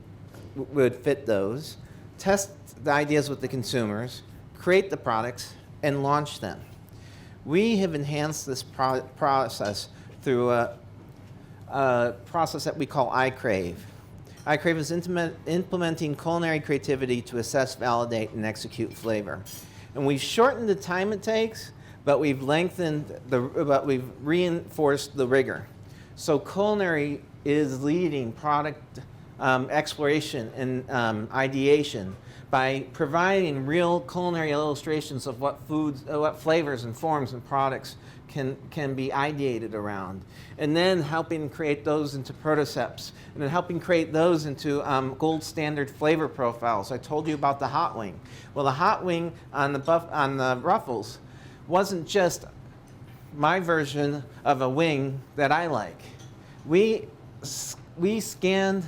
fit those, test the ideas with the consumers, create the products, and launch them. We have enhanced this process through a process that we call iCrave. iCrave is implementing culinary creativity to assess, validate, and execute flavor. And we've shortened the time it takes, but we've we've reinforced the rigor. So culinary is leading product exploration and ideation by providing real culinary illustrations of what foods, what flavors and forms and products can be ideated around, and then helping create those into prototypes, and then helping create those into gold standard flavor profiles. I told you about the hot wing. Well, the hot wing on the Ruffles wasn't just my version of a wing that I like. We scanned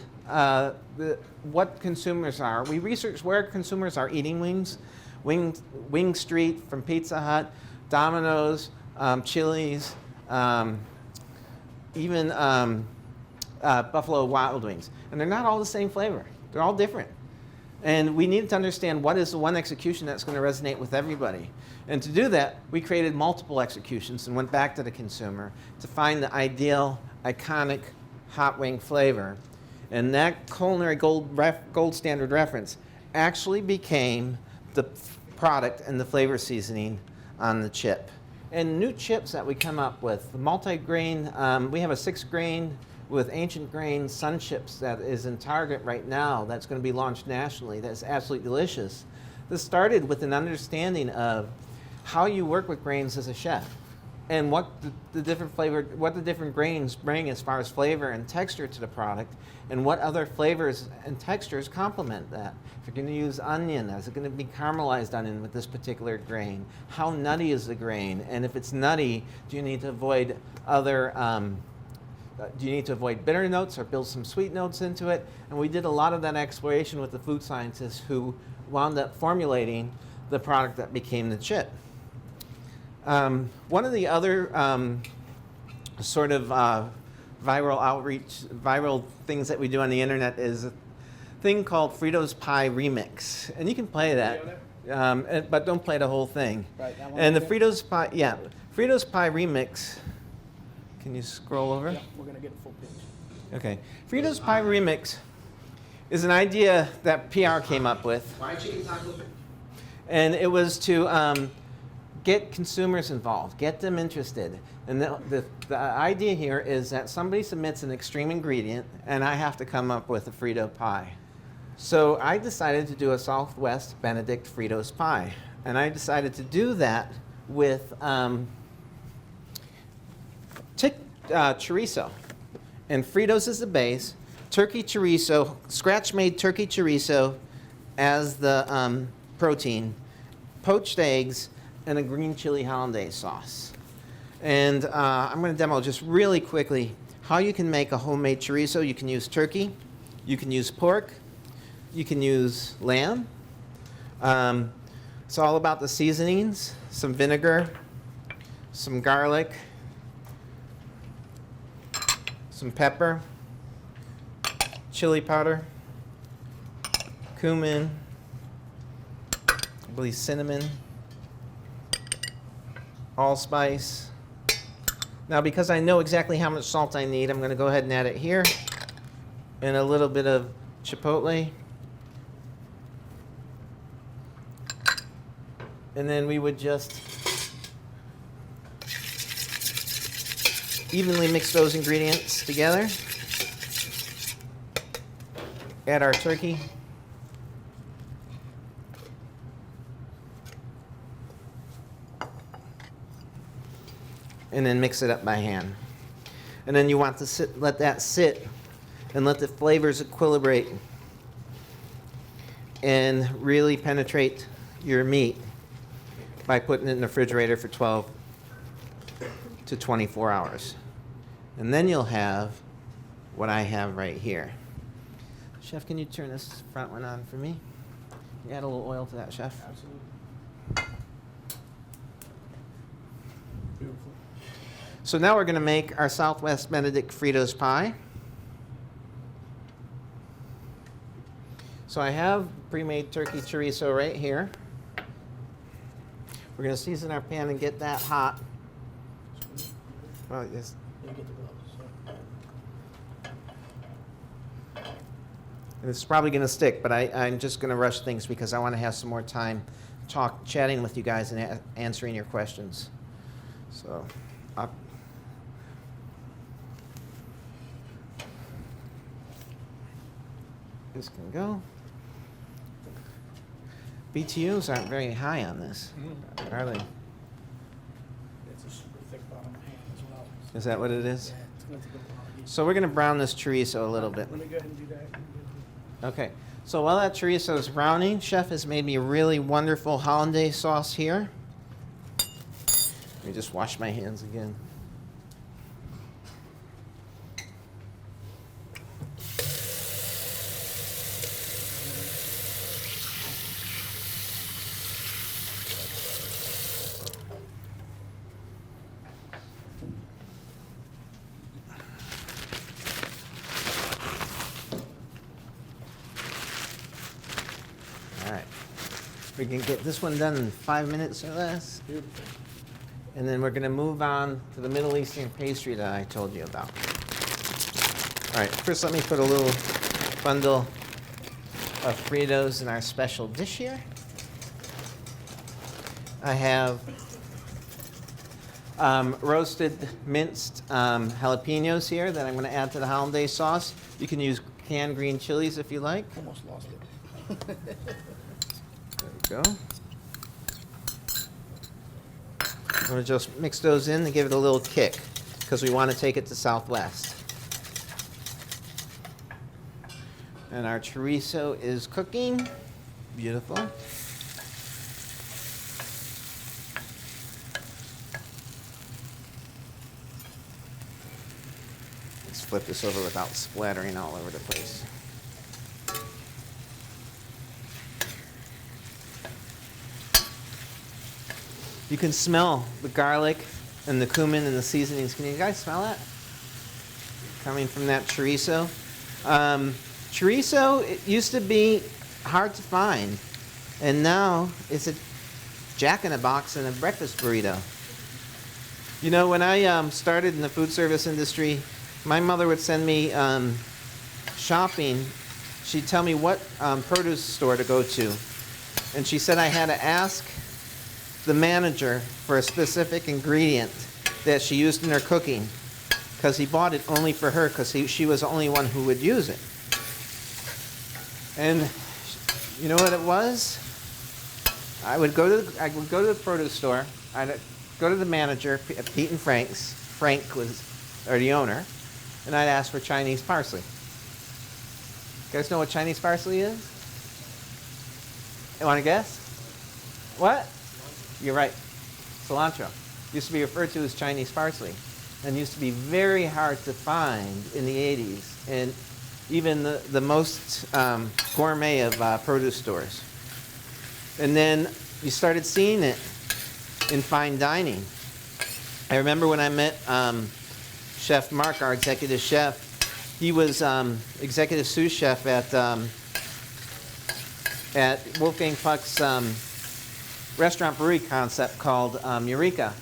what consumers are. We researched where consumers are eating wings. Wing Street from Pizza Hut, Domino's, Chili's, even Buffalo Wild Wings. And they're not all the same flavor. They're all different. And we needed to understand what is the one execution that's going to resonate with everybody. And to do that, we created multiple executions and went back to the consumer to find the ideal, iconic hot wing flavor. And that culinary gold standard reference actually became the product and the flavor seasoning on the chip. And new chips that we come up with, multi-grain, we have a 6-grain with ancient grain sun chips that is in Target right now that's going to be launched nationally. That's absolutely delicious. This started with an understanding of how you work with grains as a chef and what the different grains bring as far as flavor and texture to the product, and what other flavors and textures complement that. If you're going to use onion, is it going to be caramelized onion with this particular grain? How nutty is the grain? And if it's nutty, do you need to avoid bitter notes or build some sweet notes into it? And we did a lot of that exploration with the food scientists who wound up formulating the product that became the chip. One of the other sort of viral things that we do on the internet is a thing called Fritos Pie Remix. And you can play that, but don't play the whole thing. Right, that one and the right there? Fritos Pie Remix. Can you scroll over? Yeah, we're gonna get a full page. Okay. Fritos Pie Remix is an idea that PR came up with. And it was to get consumers involved, get them interested. And the idea here is that somebody submits an extreme ingredient, and I have to come up with a Frito pie. So I decided to do a Southwest Benedict Fritos pie. And I decided to do that with chorizo. And Fritos is the base, turkey chorizo, scratch-made turkey chorizo as the protein, poached eggs, and a green chili hollandaise sauce. And I'm going to demo just really quickly how you can make a homemade chorizo. You can use turkey, you can use pork, you can use lamb. It's all about the seasonings, some vinegar, some garlic, some pepper, chili powder, cumin, I believe cinnamon, allspice. Now, because I know exactly how much salt I need, I'm going to go ahead and add it here, and a little bit of chipotle. And then we would just evenly mix those ingredients together. Add our turkey. And then mix it up by hand. And then you want to let that sit and let the flavors equilibrate and really penetrate your meat by putting it in the refrigerator for 12 to 24 hours. And then you'll have what I have right here. Chef, can you turn this front one on for me? You add a little oil to that, Chef. Absolutely. Beautiful. So now we're going to make our Southwest Benedict Fritos pie. So I have pre-made turkey chorizo right here. We're going to season our pan and get that hot. Well, yes. You get the gloves. And it's probably going to stick, but I'm just going to rush things because I want to have some more time chatting with you guys and answering your questions. So, this can go. BTUs aren't very high on this, are they? It's a super thick bottom pan as well. Is that what it is? Yeah, it's going to take a while. So we're going to brown this chorizo a little bit. Let me go ahead and do that. Okay, so while that chorizo is browning, Chef has made me a really wonderful hollandaise sauce here. Let me just wash my hands again. We can get this one done in 5 minutes or less. Beautiful. And then we're going to move on to the Middle Eastern pastry that I told you about. All right, first let me put a little bundle of Fritos in our special dish here. I have roasted minced jalapenos here that I'm going to add to the hollandaise sauce. You can use canned green chilies if you like. Almost lost it. There we go. I'm going to just mix those in and give it a little kick because we want to take it to Southwest. And our chorizo is cooking. Beautiful. Let's flip this over without splattering all over the place. You can smell the garlic and the cumin and the seasonings. Can you guys smell that? Coming from that chorizo. Chorizo, it used to be hard to find, and now it's a jack-in-a-box and a breakfast burrito. You know, when I started in the food service industry, my mother would send me shopping. She'd tell me what produce store to go to, and she said I had to ask the manager for a specific ingredient that she used in her cooking because he bought it only for her because she was the only one who would use it. And you know what it was? I would go to the produce store. I'd go to the manager, Pete and Frank's. Frank was the owner, and I'd ask for Chinese parsley. You guys know what Chinese parsley is? You want to guess? What? You're right. Cilantro. Used to be referred to as Chinese parsley and used to be very hard to find in the 80s and even the most gourmet of produce stores. And then you started seeing it in fine dining. I remember when I met Chef Mark, our executive chef. He was executive sous chef at Wolfgang Puck's restaurant brewery concept called Eureka.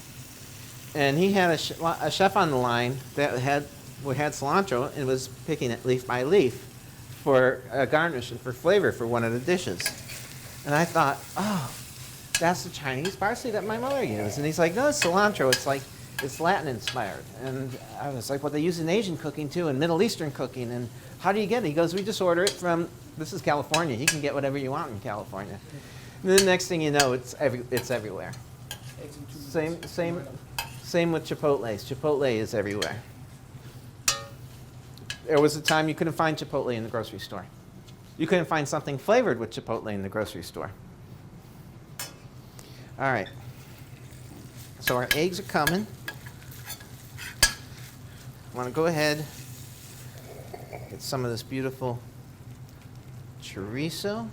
And he had a chef on the line that had cilantro and was picking it leaf by leaf for a garnish and for flavor for one of the dishes. And I thought, oh, that's the Chinese parsley that my mother used. And he's like, no, it's cilantro. It's Latin inspired. And I was like, well, they use it in Asian cooking too, and Middle Eastern cooking. And how do you get it? He goes, we just order it from, this is California. You can get whatever you want in California. And then the next thing you know, it's everywhere. Same with Chipotle's. Chipotle is everywhere. There was a time you couldn't find Chipotle in the grocery store. You couldn't find something flavored with Chipotle in the grocery store. All right. So our eggs are coming. I want to go ahead, get some of this beautiful chorizo.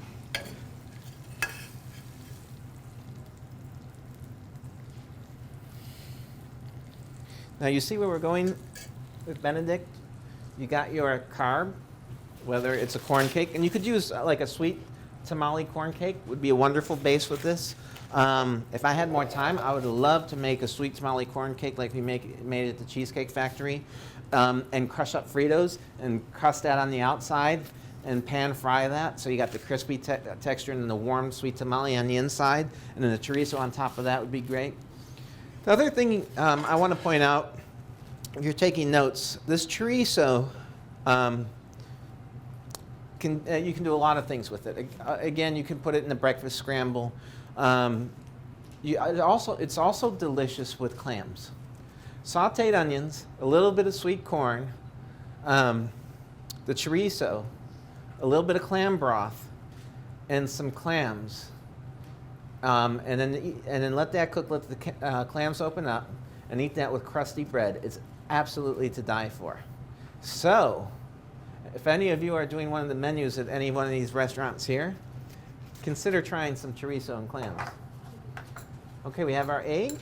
Now you see where we're going with Benedict? You got your carb, whether it's a corn cake, and you could use like a sweet tamale corn cake would be a wonderful base with this. If I had more time, I would love to make a sweet tamale corn cake like we made it at the Cheesecake Factory, and crush up Fritos and crust that on the outside and pan fry that. So you got the crispy texture and the warm sweet tamale on the inside, and then the chorizo on top of that would be great. The other thing I want to point out, if you're taking notes, this chorizo, you can do a lot of things with it. Again, you can put it in the breakfast scramble. It's also delicious with clams. Sauteed onions, a little bit of sweet corn, the chorizo, a little bit of clam broth, and some clams. And then let that cook, let the clams open up, and eat that with crusty bread. It's absolutely to die for. So, if any of you are doing one of the menus at any one of these restaurants here, consider trying some chorizo and clams. Okay, we have our egg.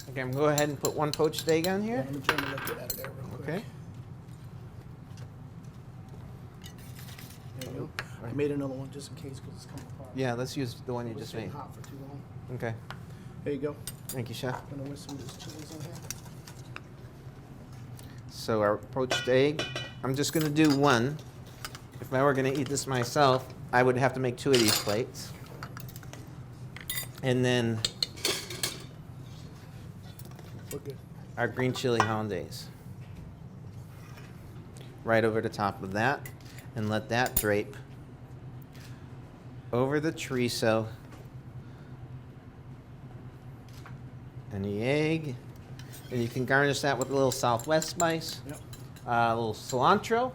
Okay, I'm going to go ahead and put one poached egg on here. Let me turn the liquid out of there real quick. Okay. There you go. I made another one just in case because it's coming apart. Yeah, let's use the one you just made. Hot for too long. Okay. There you go. Thank you, Chef. I'm gonna whisk some of this chilies in here. So our poached egg, I'm just going to do one. If I were going to eat this myself, I would have to make 2 of these plates. And then We're good. our green chili hollandaise. Right over the top of that, and let that drape over the chorizo and the egg. And you can garnish that with a little Southwest spice, Yep. a little cilantro,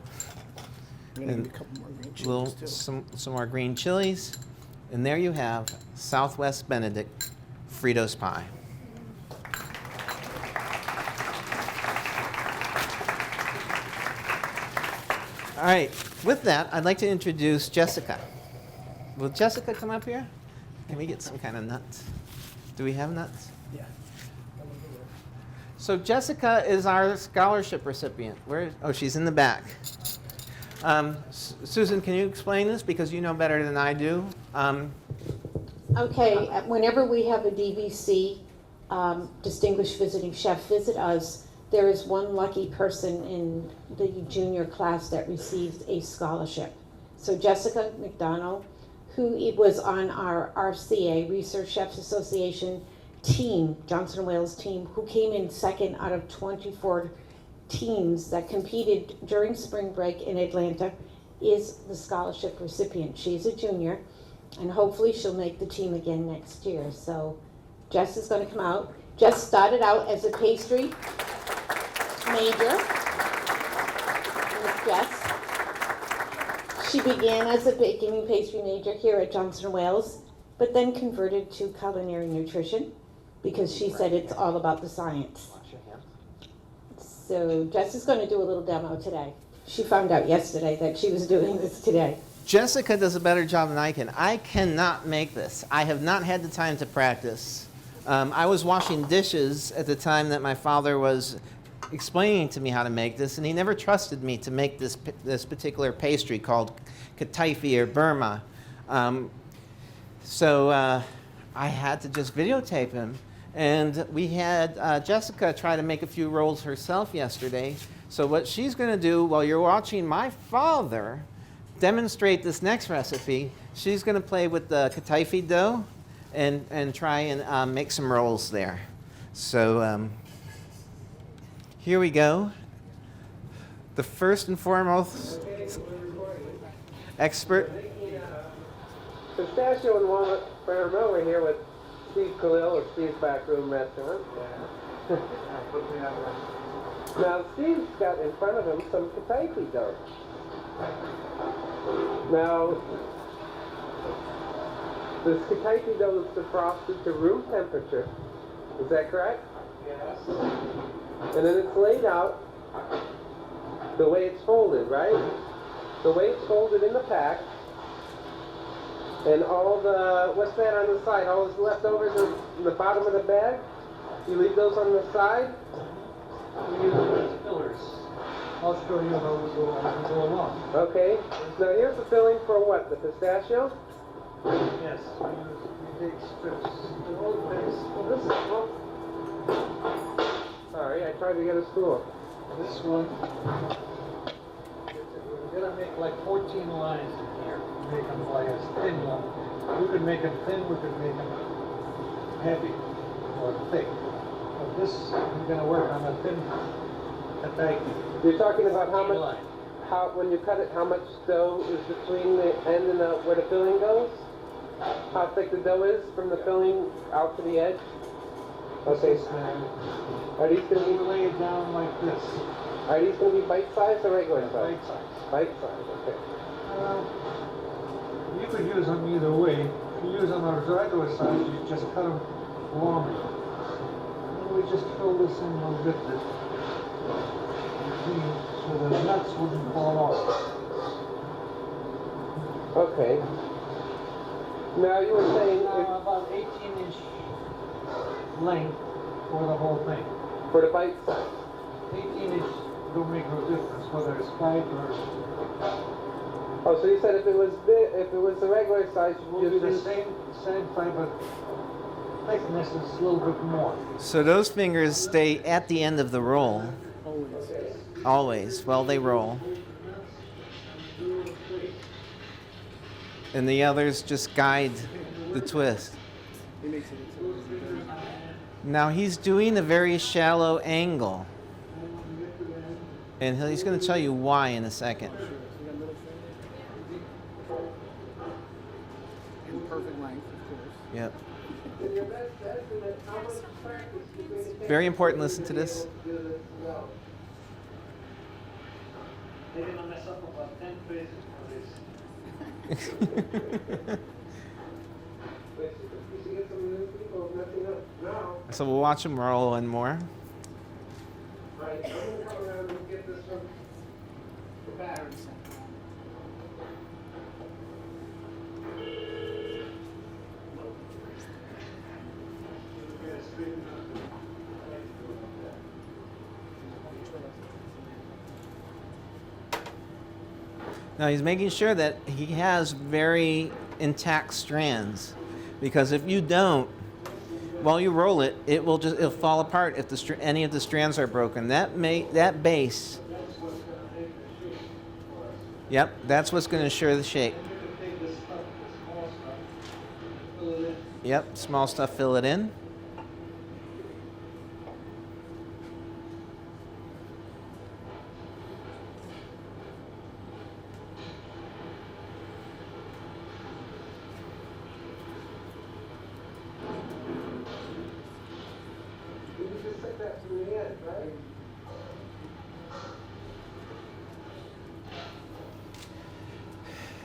I'm gonna and need a couple more green little, chilies too. some more green chilies. And there you have Southwest Benedict Fritos pie. All right, with that, I'd like to introduce Jessica. Will Jessica come up here? Can we get some kind of nuts? Do we have nuts? Yeah. So Jessica is our scholarship recipient. Oh, she's in the back. Susan, can you explain this? Because you know better than I do. Okay, whenever we have a DVC, Distinguished Visiting Chef, visit us, there is one lucky person in the junior class that receives a scholarship. So Jessica McDonald, who was on our RCA, Research Chefs Association team, Johnson & Wales team, who came in second out of 24 teams that competed during spring break in Atlanta, is the scholarship recipient. She's a junior, and hopefully she'll make the team again next year. So Jess is going to come out. Jess started out as a pastry major. Miss Jess. She began as a baking and pastry major here at Johnson & Wales, but then converted to culinary nutrition because she said it's all about the science. So Jess is going to do a little demo today. She found out yesterday that she was doing this today. Jessica does a better job than I can. I cannot make this. I have not had the time to practice. I was washing dishes at the time that my father was explaining to me how to make this, and he never trusted me to make this particular pastry called Kataifi or Burma. So I had to just videotape him. And we had Jessica try to make a few rolls herself yesterday. So what she's going to do while you're watching my father demonstrate this next recipe, she's going to play with the Kataifi dough and try and make some rolls there. So here we go. The first and foremost expert. Pistachio and walnut caramel. We're here with Steve Kalil of Steve's Backroom Restaurant. Now Steve's got in front of him some Kataifi dough. Now, this Kataifi dough is defrosted to room temperature. Is that correct? Yes. And then it's laid out the way it's folded, right? The way it's folded in the pack. And all the, what's that on the side? All those leftovers in the bottom of the bag? You leave those on the side? We use them as fillers. I'll show you how we go as we go along. Okay. Now here's the filling for what? The pistachio? Yes. We take strips. It all depends. Well, this is Sorry, I tried to get a stool. this one. We're gonna make like 14 lines in here. Make them like a thin one. We could make them thin. We could make them heavy or thick. But this is gonna work on a thin Kataifi. You're talking about how Thin much, line. when you cut it, how much dough is between the end and where the filling goes? How thick the dough is from the filling out to the edge? Okay. Are these going to We lay it down like this. Are these going to be bite-sized or regular size? Right size. Bite-sized, okay. You could use them either way. If you use them on a regular size, you just cut them longer. And we just fill this in a little bit so the nuts wouldn't fall off. Okay. Now you were saying About 18-inch length for the whole thing. for the bite size. 18-inch don't make no difference whether it's pipe or Oh, so you said if it was the regular size, will you be just the same type of thickness, it's a little bit more. So those fingers stay at the end of the roll. Always, while they roll. And the others just guide the twist. Now he's doing a very shallow angle. And he's going to tell you why in a second. In perfect length, of course. Yep. Very important, listen to this. They're gonna mess up about 10 phases for this. So we'll watch him roll one more. Right, I'm going to come around and get this from the back. Now he's making sure that he has very intact strands, because if you don't, while you roll it, it'll fall apart if any of the strands are broken. That base. Yep, that's what's going to assure the shape. Yep, small stuff, fill it in.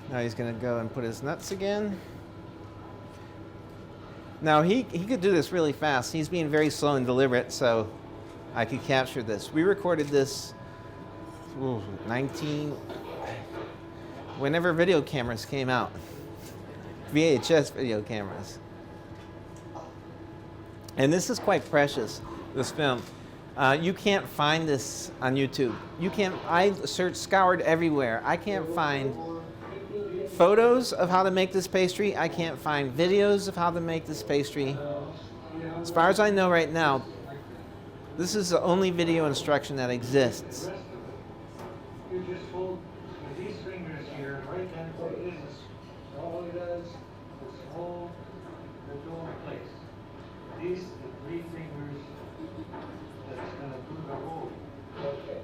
Now he's going to go and put his nuts again. Now he could do this really fast. He's being very slow and deliberate, so I could capture this. We recorded this whenever video cameras came out. VHS video cameras. And this is quite precious, this film. You can't find this on YouTube. You can't, I scoured everywhere. I can't find photos of how to make this pastry. I can't find videos of how to make this pastry. As far as I know right now, this is the only video instruction that exists. You just hold with these fingers here, right hand foot is, all it does is hold the dough in place. These are the 3 fingers that's gonna do the roll. Okay.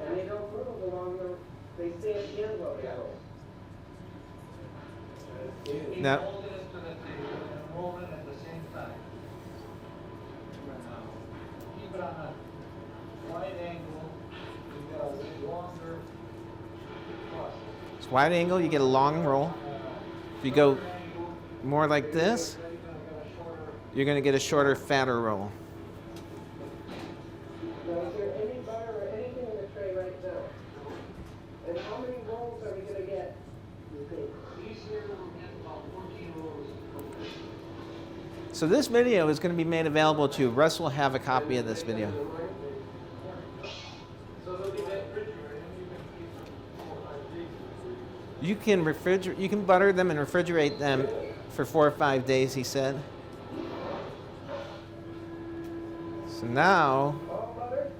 And they don't move along they stay at the end while they roll. You Now- hold it to the table and roll it at the same time. Keep it on a wide angle, you got a longer process. It's wide angle, you get a long roll. If you go more like this, you're going to get a shorter, fatter roll. Now, is there any butter or anything in the tray right now? And how many rolls are we gonna get? You think? These here will get about 14 rolls. So this video is going to be made available to you. Russ will have a copy of this video. So they'll be that refrigerator, and you can keep them 4 or 5 days. You can butter them and refrigerate them for 4 or 5 days, he said. So now All butter?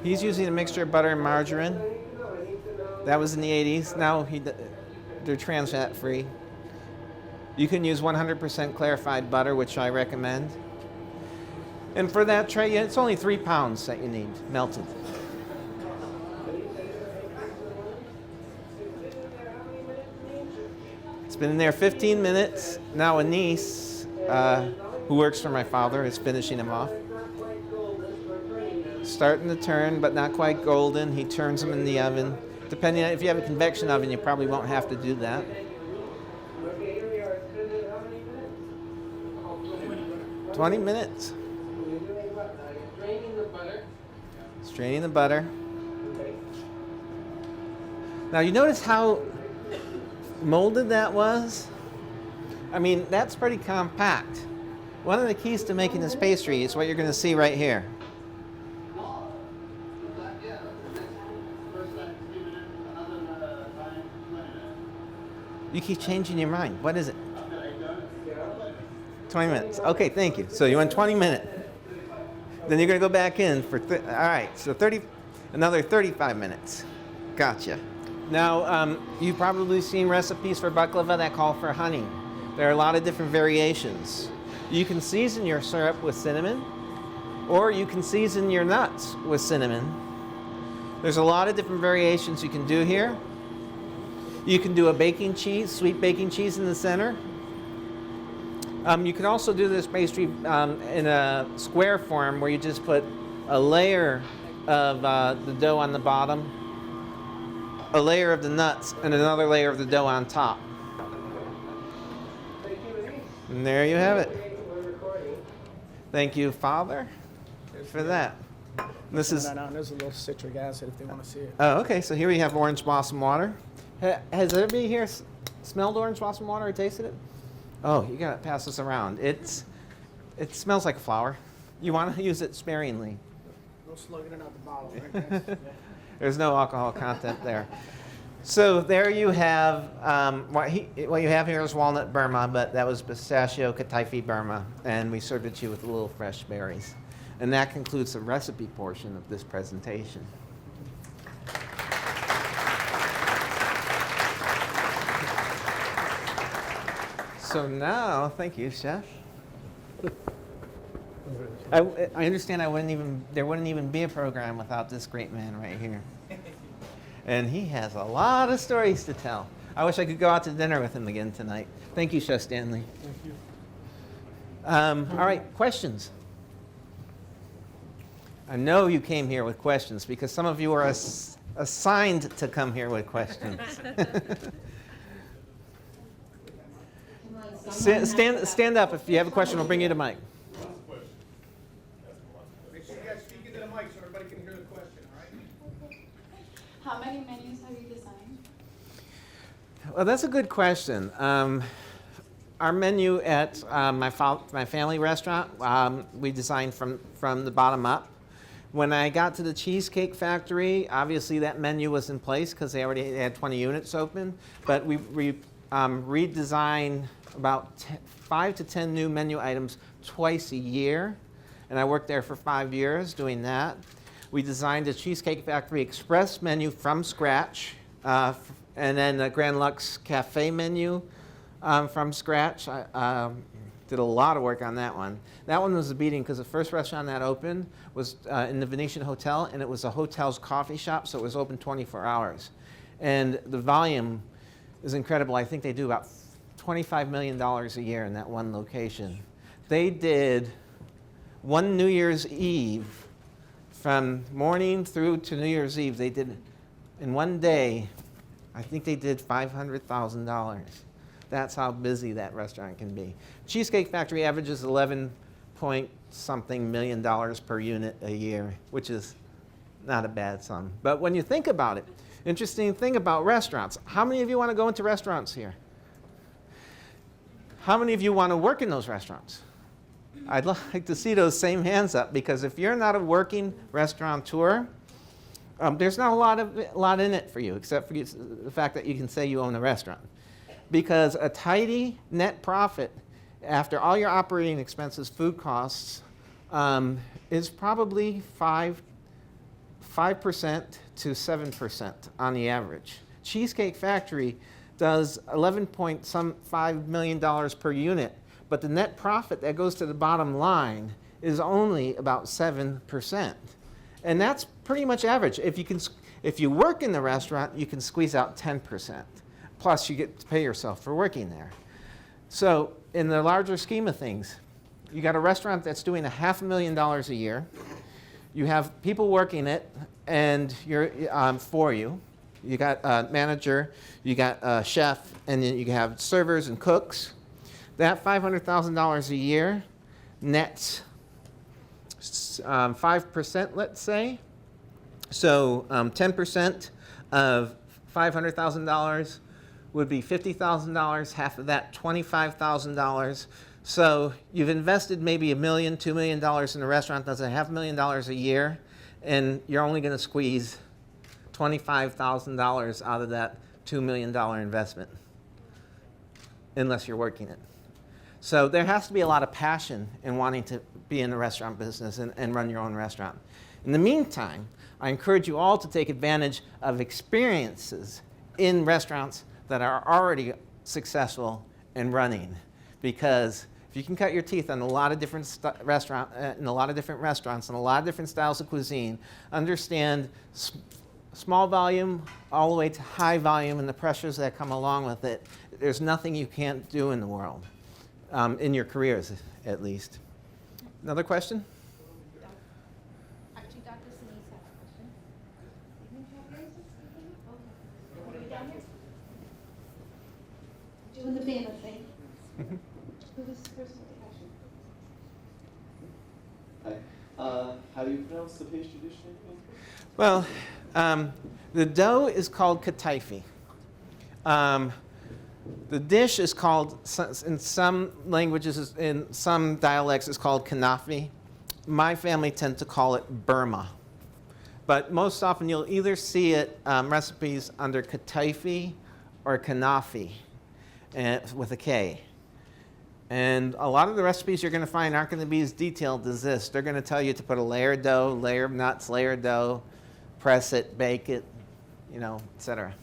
he's using a mixture of butter and margarine. I need to know. That was in the 80s. Now they're trans fat free. You can use 100% clarified butter, which I recommend. And for that tray, it's only 3 pounds that you need melted. It's been in there 15 minutes. Now a niece, who works for my father, is finishing them off. Starting to turn, but not quite golden. He turns them in the oven. Depending on if you have a convection oven, you probably won't have to do that. Okay, here we are. It's been in how many minutes? 20 minutes. You're doing what now? You're draining the butter. Straining the butter. Okay. Now you notice how molded that was? I mean, that's pretty compact. One of the keys to making this pastry is what you're going to see right here. You keep changing your mind. What is it? 20 minutes. Okay, thank you. So you went 20 minutes. Then you're going to go back in for, all right, so another 35 minutes. Gotcha. Now, you've probably seen recipes for baklava that call for honey. There are a lot of different variations. You can season your syrup with cinnamon, or you can season your nuts with cinnamon. There's a lot of different variations you can do here. You can do a baking cheese, sweet baking cheese in the center. You can also do this pastry in a square form where you just put a layer of the dough on the bottom, a layer of the nuts, and another layer of the dough on top. And there you have it. Thank you, Father, for that. This is. There's a little citric acid if they want to see it. Oh, okay. So here we have orange blossom water. Has everybody here smelled orange blossom water or tasted it? Oh, you gotta pass this around. It smells like a flower. You want to use it sparingly. No slugging it out the bottle, right? Yeah. There's no alcohol content there. So there you have, what you have here is walnut Burma, but that was pistachio Kataifi Burma, and we served it to you with little fresh berries. And that concludes the recipe portion of this presentation. So now, thank you, Chef. I understand there wouldn't even be a program without this great man right here. And he has a lot of stories to tell. I wish I could go out to dinner with him again tonight. Thank you, Chef Stanley. Thank you. All right, questions? I know you came here with questions because some of you are assigned to come here with questions. Stand up if you have a question. We'll bring you the mic. Make sure you guys speak into the mic so everybody can hear the question, all right? How many menus have you designed? Well, that's a good question. our menu at my family restaurant, we designed from the bottom up. When I got to the Cheesecake Factory, obviously that menu was in place because they already had 20 units open, but we redesigned about 5 to 10 new menu items twice a year, and I worked there for 5 years doing that. We designed a Cheesecake Factory Express menu from scratch, and then the Grand Lux Cafe menu from scratch. I did a lot of work on that one. That one was a beating because the first restaurant that opened was in the Venetian Hotel, and it was a hotel's coffee shop, so it was open 24 hours. And the volume is incredible. I think they do about $25 million a year in that one location. They did one New Year's Eve, from morning through to New Year's Eve, they did, in one day, I think they did $500,000. That's how busy that restaurant can be. Cheesecake Factory averages 11 point something million dollars per unit a year, which is not a bad sum. But when you think about it, interesting thing about restaurants, how many of you want to go into restaurants here? How many of you want to work in those restaurants? I'd like to see those same hands up, because if you're not a working restaurateur, there's not a lot in it for you, except for the fact that you can say you own a restaurant. Because a tidy net profit after all your operating expenses, food costs, is probably 5% to 7% on the average. Cheesecake Factory does $11.5 million per unit, but the net profit that goes to the bottom line is only about 7%. And that's pretty much average. If you work in the restaurant, you can squeeze out 10%. Plus, you get to pay yourself for working there. So in the larger scheme of things, you got a restaurant that's doing $500,000 a year. You have people working it, and you're for you. You got a manager, you got a chef, and then you have servers and cooks. That $500,000 a year nets 5%, let's say. So 10% of $500,000 would be $50,000, half of that $25,000. So you've invested maybe $1 million, $2 million in a restaurant that's $500,000 a year, and you're only going to squeeze $25,000 out of that $2 million investment, unless you're working it. So there has to be a lot of passion in wanting to be in the restaurant business and run your own restaurant. In the meantime, I encourage you all to take advantage of experiences in restaurants that are already successful in running, because if you can cut your teeth on a lot of different restaurants and a lot of different styles of cuisine, understand small volume all the way to high volume and the pressures that come along with it, there's nothing you can't do in the world, in your careers at least. Another question? Actually, Dr. Sinise has a question. Down here? Doing the banner thing. Who is the person with the question? Hi. How do you pronounce the pastry dish name? Well, the dough is called kataifi. The dish is called, in some languages, in some dialects, it's called kanafi. My family tend to call it Burma. But most often you'll either see it recipes under kataifi or kanafi with a K. And a lot of the recipes you're going to find aren't going to be as detailed as this. They're going to tell you to put a layer of dough, layer of nuts, layer of dough, press it, bake it, etc.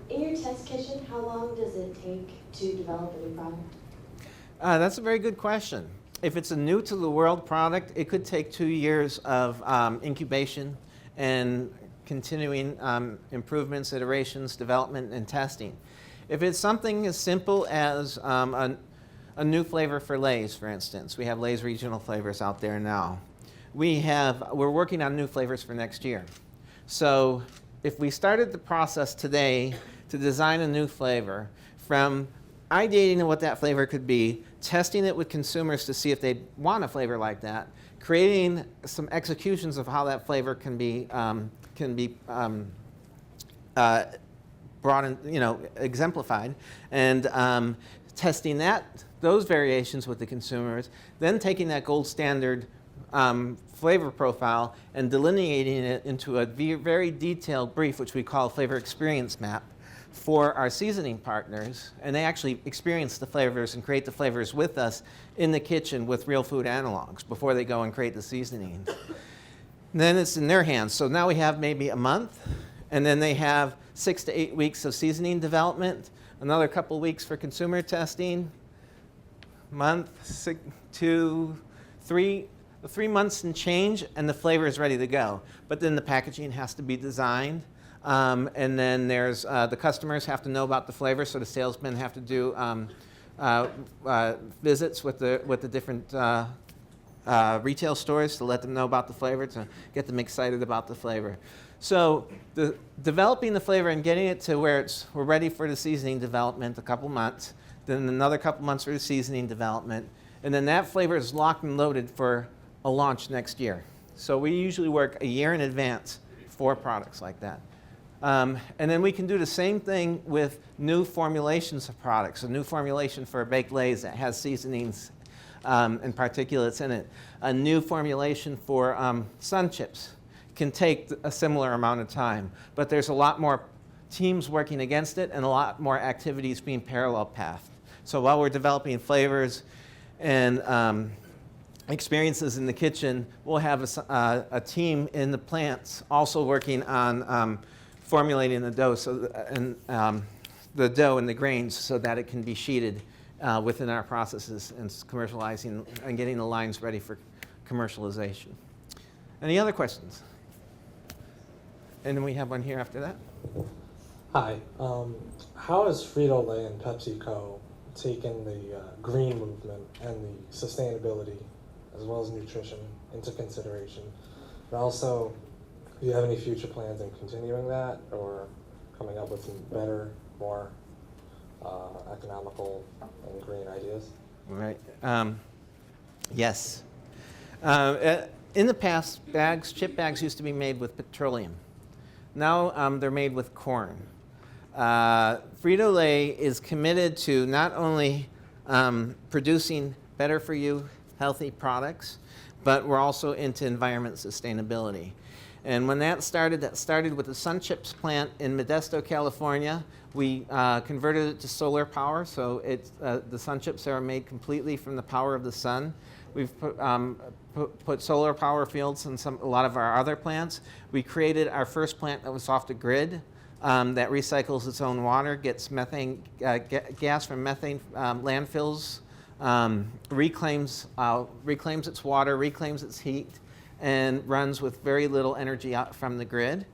In your test kitchen, how long does it take to develop a new product? That's a very good question. If it's a new to the world product, it could take 2 years of incubation and continuing improvements, iterations, development, and testing. If it's something as simple as a new flavor for Lay's, for instance, we have Lay's regional flavors out there now. We're working on new flavors for next year. So if we started the process today to design a new flavor, from ideating what that flavor could be, testing it with consumers to see if they want a flavor like that, creating some executions of how that flavor can can be brought in, exemplified, and testing those variations with the consumers, then taking that gold standard flavor profile and delineating it into a very detailed brief, which we call a flavor experience map, for our seasoning partners, and they actually experience the flavors and create the flavors with us in the kitchen with real food analogs before they go and create the seasoning. Then it's in their hands. So now we have maybe a month, and then they have 6 to 8 weeks of seasoning development, another couple weeks for consumer testing, month, 3 months and change, and the flavor is ready to go. But then the packaging has to be designed. And then there's the customers have to know about the flavor, so the salesmen have to do visits with the different retail stores to let them know about the flavor, to get them excited about the flavor. So developing the flavor and getting it to where we're ready for the seasoning development, a couple months, then another couple months for the seasoning development, and then that flavor is locked and loaded for a launch next year. So we usually work a year in advance for products like that. And then we can do the same thing with new formulations of products. A new formulation for a baked Lay's that has seasonings and particulates in it. A new formulation for Sun Chips can take a similar amount of time. But there's a lot more teams working against it and a lot more activities being parallel pathed. So while we're developing flavors and experiences in the kitchen, we'll have a team in the plants also working on formulating the dough the dough and the grains so that it can be sheeted within our processes and commercializing and getting the lines ready for commercialization. Any other questions? And then we have one here after that. Hi. How has Frito-Lay and PepsiCo taken the green movement and the sustainability as well as nutrition into consideration? And also, do you have any future plans in continuing that or coming up with some better, more economical and green ideas? Right. Yes. In the past, chip bags used to be made with petroleum. Now they're made with corn. Frito-Lay is committed to not only producing better for you, healthy products, but we're also into environment sustainability. And when that started with the Sun Chips plant in Modesto, California. We converted it to solar power, so the Sun Chips are made completely from the power of the sun. We've put solar power fields in a lot of our other plants. We created our first plant that was off the grid that recycles its own water, gets methane gas from methane landfills, reclaims its water, reclaims its heat, and runs with very little energy out from the grid.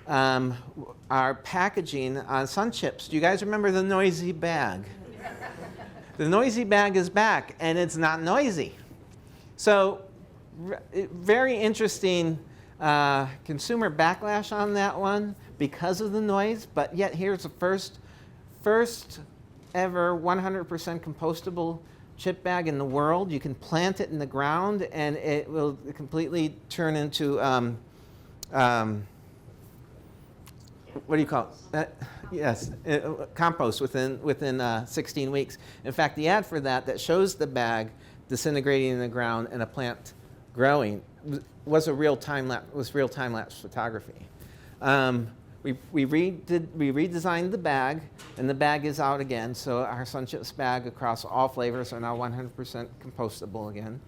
Our packaging on Sun Chips, do you guys remember the noisy bag? The noisy bag is back, and it's not noisy. So very interesting consumer backlash on that one because of the noise, but yet here's the first ever 100% compostable chip bag in the world. You can plant it in the ground, and it will completely turn into what do you call it? Yes, compost within 16 weeks. In fact, the ad for that shows the bag disintegrating in the ground and a plant growing was real time lapse photography. We redesigned the bag, and the bag is out again. So our Sun Chips bag across all flavors are now 100% compostable again.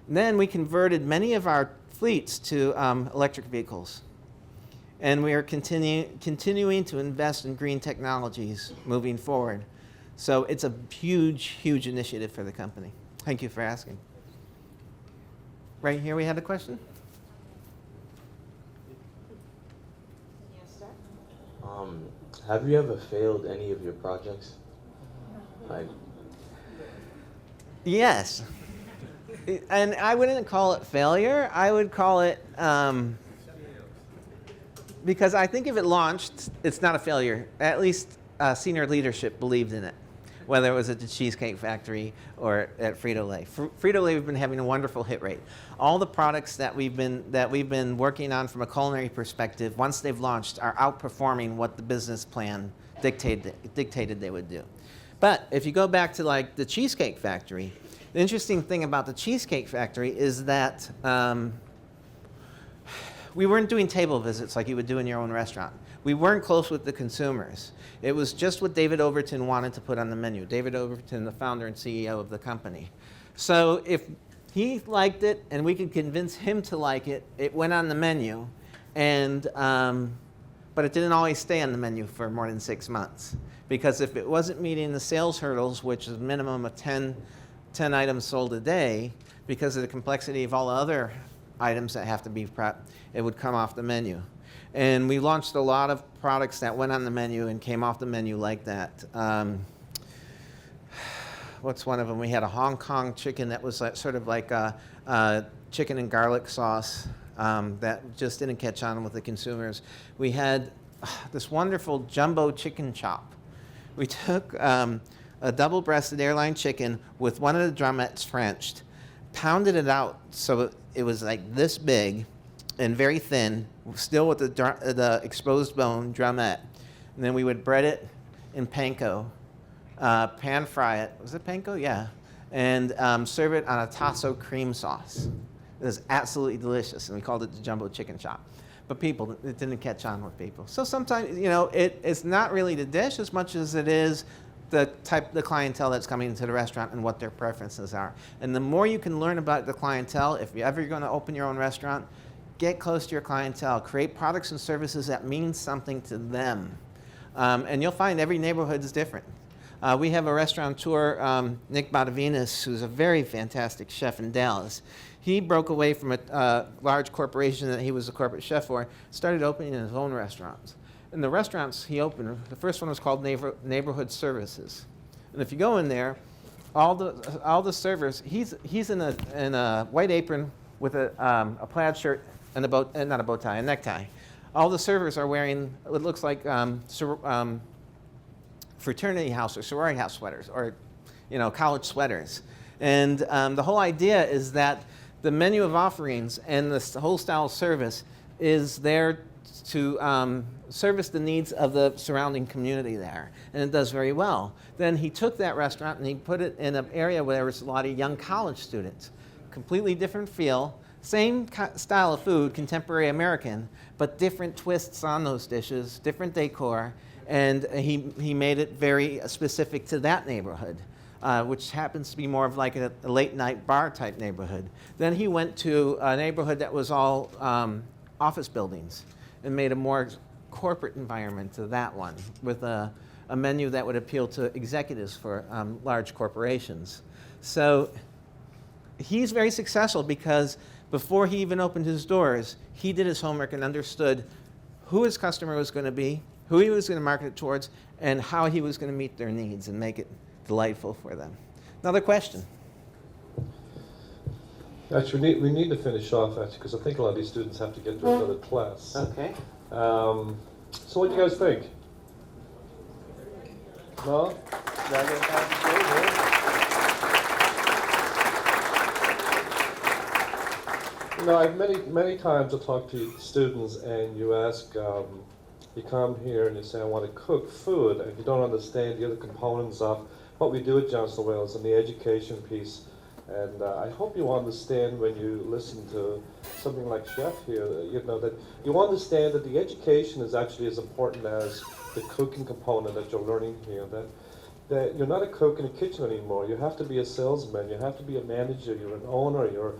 Then we converted many of our fleets to electric vehicles. And we are continuing to invest in green technologies moving forward. So it's a huge, huge initiative for the company. Thank you for asking. Right here we had a question. Yes, sir. Have you ever failed any of your projects? Yes. And I wouldn't call it failure. I would call it, because I think if it launched, it's not a failure. At least senior leadership believed in it. whether it was at the Cheesecake Factory or at Frito-Lay. Frito-Lay, we've been having a wonderful hit rate. All the products that we've been working on from a culinary perspective, once they've launched, are outperforming what the business plan dictated they would do. But if you go back to like the Cheesecake Factory, the interesting thing about the Cheesecake Factory is that we weren't doing table visits like you would do in your own restaurant. We weren't close with the consumers. It was just what David Overton wanted to put on the menu. David Overton, the founder and CEO of the company. So if he liked it and we could convince him to like it, it went on the menu. And, but it didn't always stay on the menu for more than 6 months. Because if it wasn't meeting the sales hurdles, which is a minimum of 10 items sold a day, because of the complexity of all the other items that have to be prepped, it would come off the menu. And we launched a lot of products that went on the menu and came off the menu like that. What's one of them? We had a Hong Kong chicken that was like, sort of like a chicken and garlic sauce that just didn't catch on with the consumers. We had this wonderful jumbo chicken chop. We took a double-breasted airline chicken with one of the drumettes Frenched, pounded it out so it was like this big and very thin, still with the exposed bone drumette. And then we would bread it in panko, pan fry it. Was it panko? Yeah. And serve it on a tasso cream sauce. It was absolutely delicious, and we called it the jumbo chicken chop. But people, it didn't catch on with people. So sometimes, you know, it's not really the dish as much as it is the clientele that's coming into the restaurant and what their preferences are. And the more you can learn about the clientele, if you're ever going to open your own restaurant, get close to your clientele. Create products and services that mean something to them. And you'll find every neighborhood is different. We have a restaurateur, Nick Bodavinas, who's a very fantastic chef in Dallas. He broke away from a large corporation that he was a corporate chef for, started opening his own restaurants. And the restaurants he opened, the first one was called Neighborhood Services. And if you go in there, all the servers, he's in a white apron with a plaid shirt and not a bow tie, a necktie. All the servers are wearing what looks like fraternity house or sorority house sweaters, or college sweaters. And the whole idea is that the menu of offerings and the whole style of service is there to service the needs of the surrounding community there, and it does very well. Then he took that restaurant and he put it in an area where there was a lot of young college students. Completely different feel, same style of food, contemporary American, but different twists on those dishes, different decor, and he made it very specific to that neighborhood. Which happens to be more of like a late night bar type neighborhood. Then he went to a neighborhood that was all office buildings and made a more corporate environment to that one with a menu that would appeal to executives for large corporations. So he's very successful because before he even opened his doors, he did his homework and understood who his customer was going to be, who he was going to market it towards, and how he was going to meet their needs and make it delightful for them. Another question? Actually, we need to finish off, actually, because I think a lot of these students have to get to another class. Okay. So what do you guys think? No? I've many times I talk to students and you ask, you come here and you say, I want to cook food, and you don't understand the other components of what we do at Johnson Wales and the education piece. And I hope you understand when you listen to something like Chef here, that you understand that the education is actually as important as the cooking component that you're learning here. That you're not a cook in a kitchen anymore. You have to be a salesman. You have to be a manager. You're an owner. You're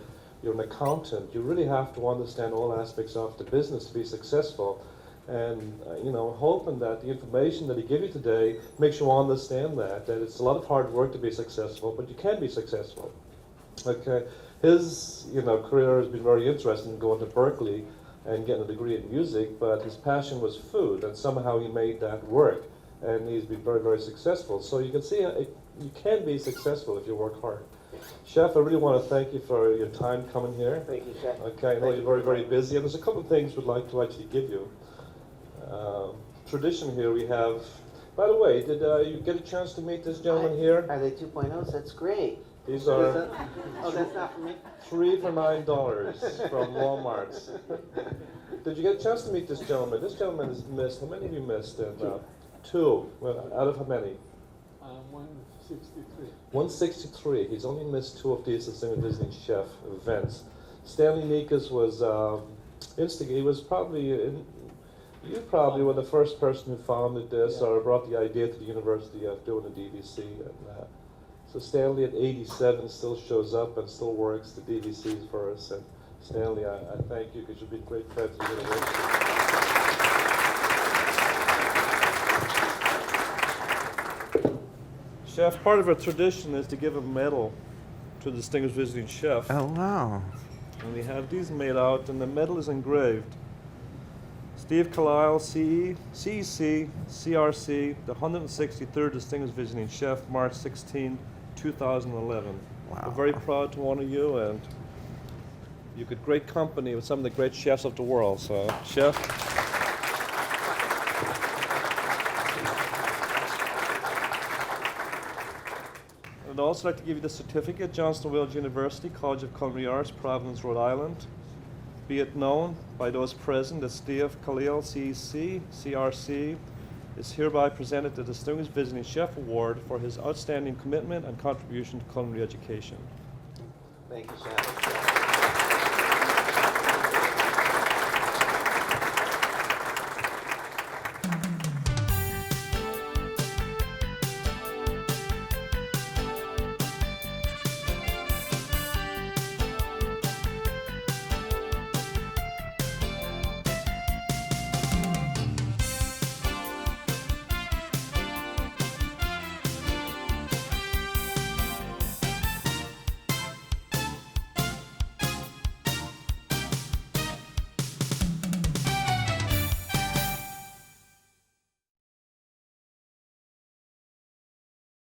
an accountant. You really have to understand all aspects of the business to be successful. And hoping that the information that he gave you today makes you understand that it's a lot of hard work to be successful, but you can be successful. Okay, his career has been very interesting, going to Berkeley and getting a degree in music, but his passion was food, and somehow he made that work, and he's been very, very successful. So you can see you can be successful if you work hard. Chef, I really want to thank you for your time coming here. Thank you, Chef. Okay, I know you're very, very busy, and there's a couple of things we'd like to actually give you. Tradition here, we have By the way, did you get a chance to meet this gentleman here? Are they 2.0s? That's great. These are Oh, that's not for me? 3 for $9 from Walmart. Did you get a chance to meet this gentleman? This gentleman has missed, how many of you missed? And, 2. Well, out of how many? 163. 163. He's only missed 2 of these Distinguished Visiting Chef events. Stanley Nikas was instigated. He was probably, you probably were the first person who founded this or brought the idea to the university of doing the DVC. And, so Stanley at 87 still shows up and still works the DVCs for us. And Stanley, I thank you because you've been great friends to the university. Chef, part of our tradition is to give a medal to the Distinguished Visiting Chef. Oh, wow. And we have these made out, and the medal is engraved. Steve Kalil, CE, CEC, CRC, the 163rd Distinguished Visiting Chef, March 16, 2011. Wow. We're very proud to honor you, and you get great company with some of the great chefs of the world. So, Chef. I'd also like to give you the certificate, Johnson Wales University, College of Culinary Arts, Providence, Rhode Island. Be it known by those present that Steve Kalil, CEC, CRC, is hereby presented the Distinguished Visiting Chef Award for his outstanding commitment and contribution to culinary education. Thank you, Chef.